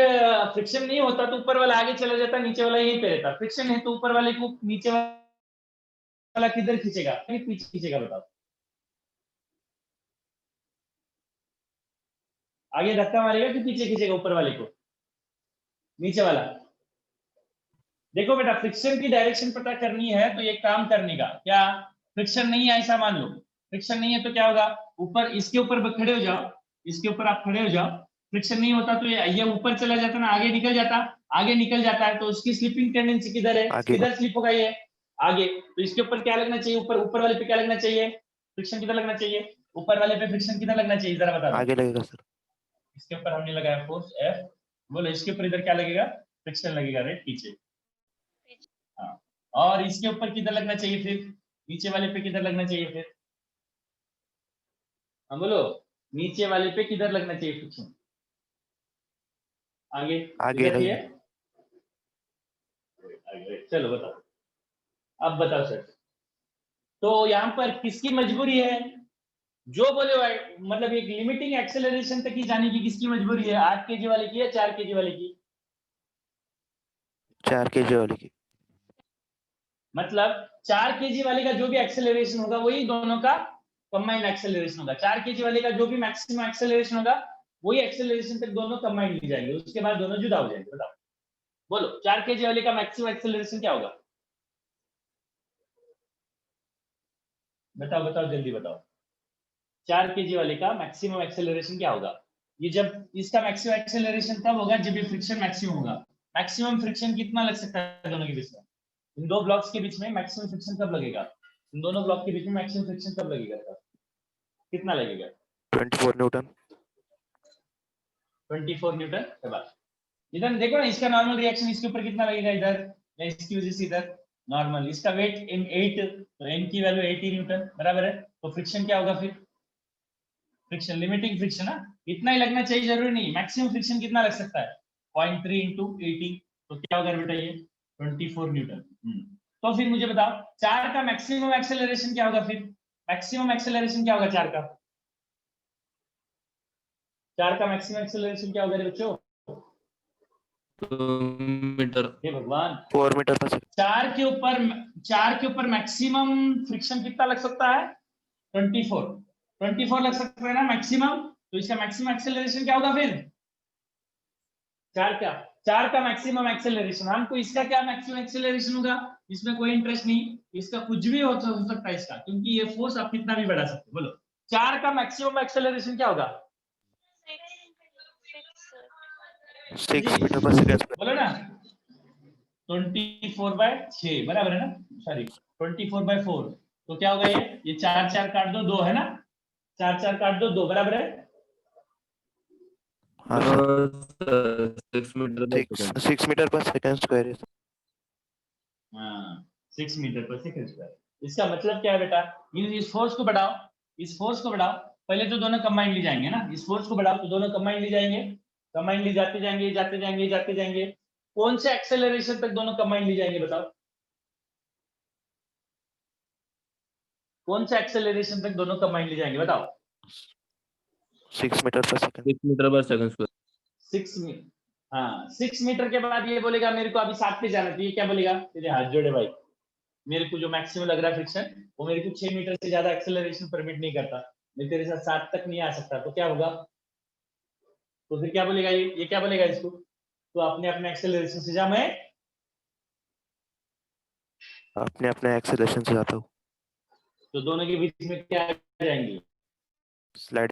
फ्रिक्शन नहीं होता तो ऊपर वाला आगे चला जाता, नीचे वाला यहीं पे रहता। फ्रिक्शन है तो ऊपर वाले को नीचे वाला किधर खींचेगा, पीछे खींचेगा? बताओ। आगे धक्का मारेगा कि पीछे खींचेगा ऊपर वाले को? नीचे वाला। देखो बेटा, फ्रिक्शन की डायरेक्शन पता करनी है तो एक काम करने का, क्या फ्रिक्शन नहीं है ऐसा मान लो, फ्रिक्शन नहीं है तो क्या होगा, ऊपर इसके ऊपर खड़े हो जाओ, इसके ऊपर आप खड़े हो जाओ, फ्रिक्शन नहीं होता तो ये ऊपर चला जाता ना, आगे निकल जाता, आगे निकल जाता है तो उसकी स्लिपिंग टेंडेंसी किधर है, आगे। किधर स्लिप होगा ये? आगे। तो इसके ऊपर क्या लगना चाहिए, ऊपर वाले पे क्या लगना चाहिए, फ्रिक्शन किधर लगना चाहिए, ऊपर वाले पे फ्रिक्शन किधर लगना चाहिए, जरा बता दो। आगे लगेगा सर। इसके ऊपर हमने लगाया फोर्स F, बोलो इसके ऊपर इधर क्या लगेगा, फ्रिक्शन लगेगा, राइट? पीछे। हाँ, और इसके ऊपर किधर लगना चाहिए फिर, नीचे वाले पे किधर लगना चाहिए फिर? हाँ बोलो, नीचे वाले पे किधर लगना चाहिए फ्रिक्शन? आगे। आगे इधर ही है? लगेगा। आगे। चलो बताओ, अब बताओ सर, तो यहाँ पर किसकी मजबूरी है? जो बोले मतलब एक लिमिटिंग एक्सेलरेशन तक ही जाने की किसकी मजबूरी है, 8 kg वाले की या 4 kg वाले की? 4 kg वाले की। मतलब 4 kg वाले का जो भी एक्सेलरेशन होगा वही दोनों का कंबाइंड एक्सेलरेशन होगा। 4 kg वाले का जो भी मैक्सिमम एक्सेलरेशन होगा वही एक्सेलरेशन तक दोनों कंबाइंड ले जाएंगे, उसके बाद दोनों जुदा हो जाएंगे। बताओ, बोलो 4 kg वाले का मैक्सिमम एक्सेलरेशन क्या होगा? बताओ बताओ जल्दी बताओ, 4 kg वाले का मैक्सिमम एक्सेलरेशन क्या होगा? ये जब इसका मैक्सिमम एक्सेलरेशन तब होगा जब ये फ्रिक्शन मैक्सिमम होगा। मैक्सिमम फ्रिक्शन कितना लग सकता है दोनों के बीच में? इन दो ब्लॉक्स के बीच में मैक्सिमम फ्रिक्शन कब लगेगा? इन दोनों ब्लॉक के बीच में मैक्सिमम फ्रिक्शन कब लगेगा सर? कितना लगेगा? 24 न्यूटन। 24 न्यूटन के बाद इधर देखो ना, इसका नॉर्मल रिएक्शन इसके ऊपर कितना लगेगा इधर, या इसकी वजह से इधर नॉर्मल, इसका वेट m8 तो n की वैल्यू 80 न्यूटन बराबर है, तो फ्रिक्शन क्या होगा फिर? फ्रिक्शन लिमिटिंग फ्रिक्शन है, इतना ही लगना चाहिए, जरूरी नहीं। मैक्सिमम फ्रिक्शन कितना लग सकता है? 0.3 इंटू 80, तो क्या होगा बेटा ये 24 न्यूटन। तो फिर मुझे बताओ 4 का मैक्सिमम एक्सेलरेशन क्या होगा फिर? मैक्सिमम एक्सेलरेशन क्या होगा 4 का? 4 का मैक्सिमम एक्सेलरेशन क्या होगा रे बच्चों? मीटर। हे भगवान, 4 मीटर पर सेकंड। 4 के ऊपर मैक्सिमम फ्रिक्शन कितना लग सकता है? 24 लग सकता है ना मैक्सिमम, तो इसका मैक्सिमम एक्सेलरेशन क्या होगा फिर? 4 का मैक्सिमम एक्सेलरेशन, हमको इसका क्या मैक्सिमम एक्सेलरेशन होगा इसमें कोई इंटरेस्ट नहीं, इसका कुछ भी हो सकता है इसका, क्योंकि ये फोर्स आप कितना भी बढ़ा सकते हो। बोलो 4 का मैक्सिमम एक्सेलरेशन क्या होगा? 6 मीटर पर सेकंड स्क्वायर। बोलो ना, 24/6 बराबर है ना, सॉरी 24/4, तो क्या होगा ये 4 काट दो 2 है ना, 4 काट दो 2 बराबर है। हाँ सर। 6 मीटर पर सेकंड स्क्वायर है। हाँ 6 मीटर पर सेकंड स्क्वायर। इसका मतलब क्या है बेटा, इस फोर्स को बढ़ाओ, इस फोर्स को बढ़ाओ, पहले तो दोनों कंबाइंड ले जाएंगे ना, इस फोर्स को बढ़ाओ तो दोनों कंबाइंड ले जाएंगे, कंबाइंड ले जाते जाएंगे जाते जाएंगे जाते जाएंगे, कौन से एक्सेलरेशन तक दोनों कंबाइंड ले जाएंगे बताओ? कौन से एक्सेलरेशन तक दोनों कंबाइंड ले जाएंगे बताओ? 6 मीटर पर सेकंड। 6 मीटर पर सेकंड स्क्वायर। 6 मीटर, हाँ 6 मीटर के बाद ये बोलेगा मेरे को अभी 7 पे जाना चाहिए, क्या बोलेगा? तेरे हाथ जोड़े भाई, मेरे को जो मैक्सिमम लग रहा है फ्रिक्शन वो मेरे को 6 मीटर से ज्यादा एक्सेलरेशन परमिट नहीं करता, मैं तेरे साथ 7 तक नहीं आ सकता, तो क्या होगा? तो फिर क्या बोलेगा ये क्या बोलेगा इसको? तो अपने अपने एक्सेलरेशन से जा, मैं अपने अपने एक्सेलरेशन से जाता हूँ। तो दोनों के बीच में क्या आ जाएंगे? स्लाइड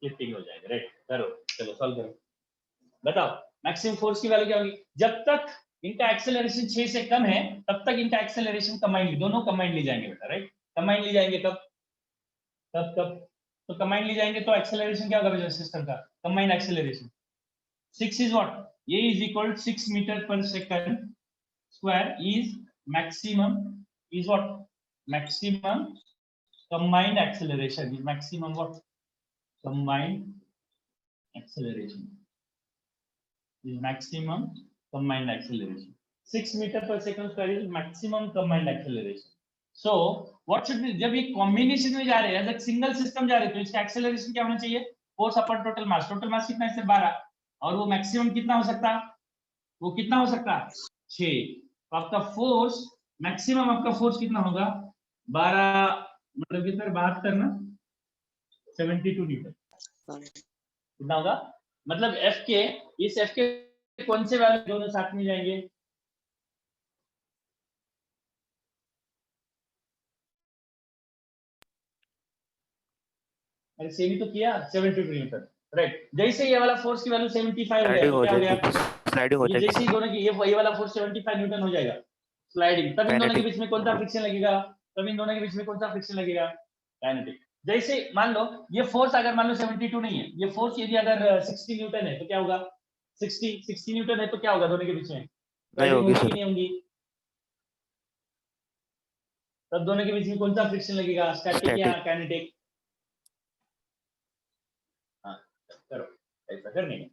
लिफ्टिंग हो जाएगा, राइट। करो, चलो सॉल्व करो, बताओ मैक्सिमम फोर्स की वैल्यू क्या होगी? जब तक इनका एक्सेलरेशन 6 से कम है तब तक इनका एक्सेलरेशन कंबाइंड, दोनों कंबाइंड ले जाएंगे बेटा, राइट। कंबाइंड ले जाएंगे कब? कब कब? तो कंबाइंड ले जाएंगे तो एक्सेलरेशन क्या होगा सिस्टम का? Combined acceleration 6 is what? ये इज इक्वल 6 मीटर पर second square is maximum, is what? Maximum combined acceleration is maximum what? Combined acceleration is maximum combined acceleration. 6 meter per second square is maximum combined acceleration. So what should be, जब ये combination में जा रहे हैं, जब single system जा रहे हैं तो इसका acceleration क्या होना चाहिए? फोर्स अपन टोटल मास, टोटल मास कितना है सर? 12, और वो मैक्सिमम कितना हो सकता? वो कितना हो सकता? 6। तो आपका फोर्स मैक्सिमम, आपका फोर्स कितना होगा? 12 मतलब कि सर 72 ना, 72 न्यूटन कितना होगा? मतलब एफ के, इस एफ के कौन से वैल्यू दोनों साथ में जाएंगे? अरे सेम ही तो किया, 72 न्यूटन, राइट। जैसे ये वाला फोर्स की वैल्यू 75 हो गया तो क्या हो गया? स्लाइडिंग हो ये जैसे ही जाएगी। दोनों की ये वाला फोर्स 75 न्यूटन हो जाएगा, स्लाइडिंग। तब इन दोनों के बीच में कौन सा फ्रिक्शन लगेगा? तब इन दोनों के बीच में कौन सा फ्रिक्शन लगेगा? काइनेटिक। जैसे मान लो ये फोर्स अगर मान लो 72 नहीं है, ये फोर्स यदि अगर 60 न्यूटन है तो क्या होगा? 60 न्यूटन है तो क्या होगा दोनों के बीच में? नहीं स्लाइडिंग होगी होगी कि सर। नहीं होगी? तब दोनों के बीच में कौन सा फ्रिक्शन लगेगा? स्टैटिक या काइनेटिक? हाँ करो, ऐसा करने का।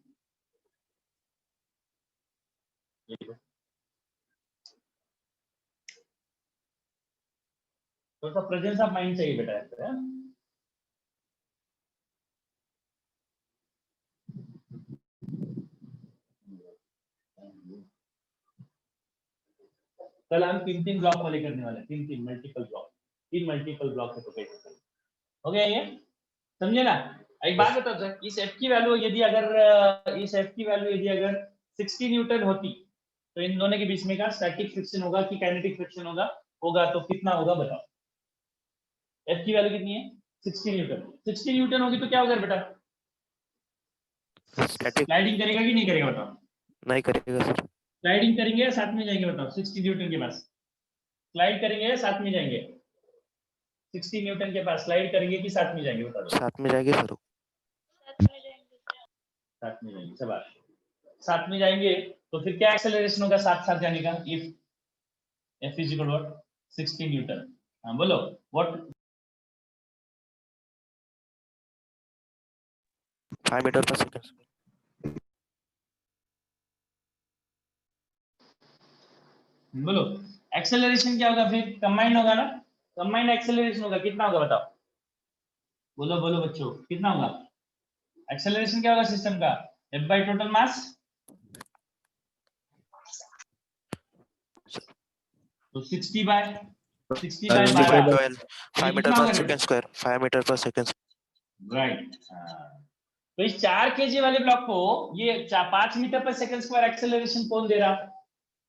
तो सा प्रेजेंस ऑफ माइंड चाहिए बेटा ऐसा है? कल हम 3 ब्लॉक वाले करने वाले हैं, 3 मल्टीपल ब्लॉक, 3 मल्टीपल ब्लॉक है तो कैसे करें? हो गया ये? समझे ना? एक बात बताओ सर, इस एफ की वैल्यू यदि अगर इस एफ की वैल्यू यदि अगर 60 न्यूटन होती तो इन दोनों के बीच में का स्टैटिक फ्रिक्शन होगा कि काइनेटिक फ्रिक्शन होगा? होगा, तो कितना होगा बताओ? एफ की वैल्यू कितनी है? 60 न्यूटन। 60 न्यूटन होगी तो क्या होगा बेटा? स्टैटिक स्लाइडिंग करेगा कि नहीं करेगा बताओ? नहीं करेगा सर। स्लाइडिंग करेंगे या साथ में जाएंगे बताओ? 60 न्यूटन के पास स्लाइड करेंगे या साथ में जाएंगे? 60 न्यूटन के पास स्लाइड करेंगे कि साथ में जाएंगे बताओ? साथ में जाएंगे सर। साथ में जाएंगे। साथ में जाएंगे, सब साथ में जाएंगे तो फिर क्या एक्सेलरेशन होगा साथ साथ जाने का? If F is equal to what? 60 newton. हाँ बोलो व्हाट? 5 मीटर पर सेकंड। बोलो एक्सेलरेशन क्या होगा फिर? कंबाइंड होगा ना, कंबाइंड एक्सेलरेशन होगा। कितना होगा बताओ? बोलो बोलो बच्चों, कितना होगा एक्सेलरेशन? क्या होगा सिस्टम का? एफ बाय टोटल मास, तो 60 बाय 12। 5 मीटर पर सेकंड स्क्वायर, 5 मीटर पर सेकंड, राइट। तो इस 4 केजी वाले ब्लॉक को ये 5 मीटर पर सेकंड स्क्वायर एक्सेलरेशन कौन दे रहा?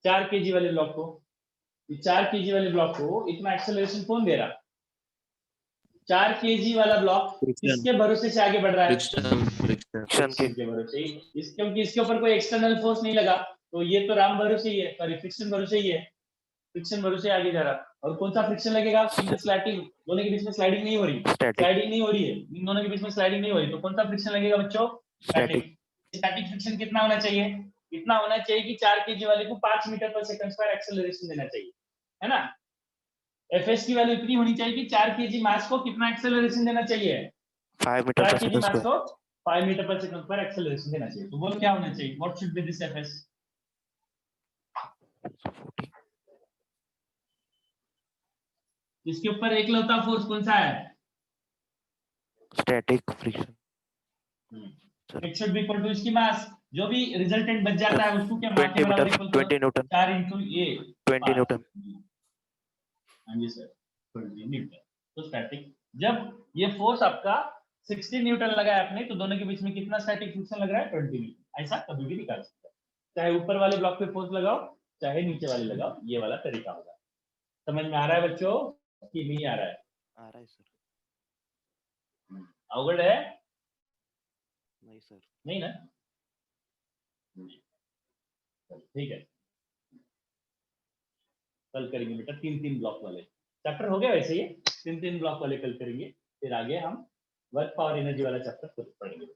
4 केजी वाले ब्लॉक को, 4 केजी वाले ब्लॉक को इतना एक्सेलरेशन कौन दे रहा? 4 केजी वाला ब्लॉक किसके भरोसे से आगे बढ़ रहा है? फ्रिक्शन के भरोसे। क्योंकि इसके ऊपर कोई एक्सटर्नल फोर्स नहीं लगा तो ये तो राम भरोसे ही है, सॉरी फ्रिक्शन भरोसे ही है, फ्रिक्शन भरोसे आगे जा रहा। और कौन सा फ्रिक्शन लगेगा? स्लैटिंग, दोनों के बीच में स्लाइडिंग नहीं हो रही, स्लाइडिंग नहीं हो रही है, इन दोनों के बीच में स्लाइडिंग नहीं हो रही, तो कौन सा फ्रिक्शन लगेगा बच्चों? स्टैटिक। स्टैटिक फ्रिक्शन कितना होना चाहिए? इतना होना चाहिए कि 4 केजी वाले को 5 मीटर पर सेकंड स्क्वायर एक्सेलरेशन देना चाहिए, है ना? एफएस की वैल्यू इतनी होनी चाहिए कि 4 केजी मास को कितना एक्सेलरेशन देना चाहिए? 5 मीटर 4 पर केजी सेकंड मास स्क्वायर। को 5 मीटर पर सेकंड स्क्वायर एक्सेलरेशन देना चाहिए। तो वो क्या होना चाहिए? What should be this FS? इसके ऊपर एकलौता फोर्स कौन सा है? Static friction. It should be equal to इसकी मास, जो भी रिजल्टेंट बच जाता है उसको क्या मास के बराबर इक्वल टू 20 न्यूटन, 4 into ये 20 न्यूटन। हाँ जी सर, 20 न्यूटन। तो स्टैटिक, जब ये फोर्स आपका 60 न्यूटन लगा है आपने, तो दोनों के बीच में कितना स्टैटिक फ्रिक्शन लग रहा है? 20 न्यूटन। ऐसा कभी भी निकाल सकते हैं, चाहे ऊपर वाले ब्लॉक पे फोर्स लगाओ चाहे नीचे वाले लगाओ, ये वाला तरीका होगा। समझ में आ रहा है बच्चों कि नहीं आ रहा है? आ रहा है सर। अवगढ़ है? नहीं सर। नहीं ना? ठीक है, कल करेंगे बेटा 3-3 ब्लॉक वाले चैप्टर हो गया। वैसे ये 3-3 ब्लॉक वाले कल करेंगे, फिर आगे हम वर्क पावर एनर्जी वाला चैप्टर पढ़ेंगे।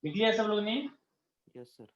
लिख लिया सब लोग ने? Yes sir.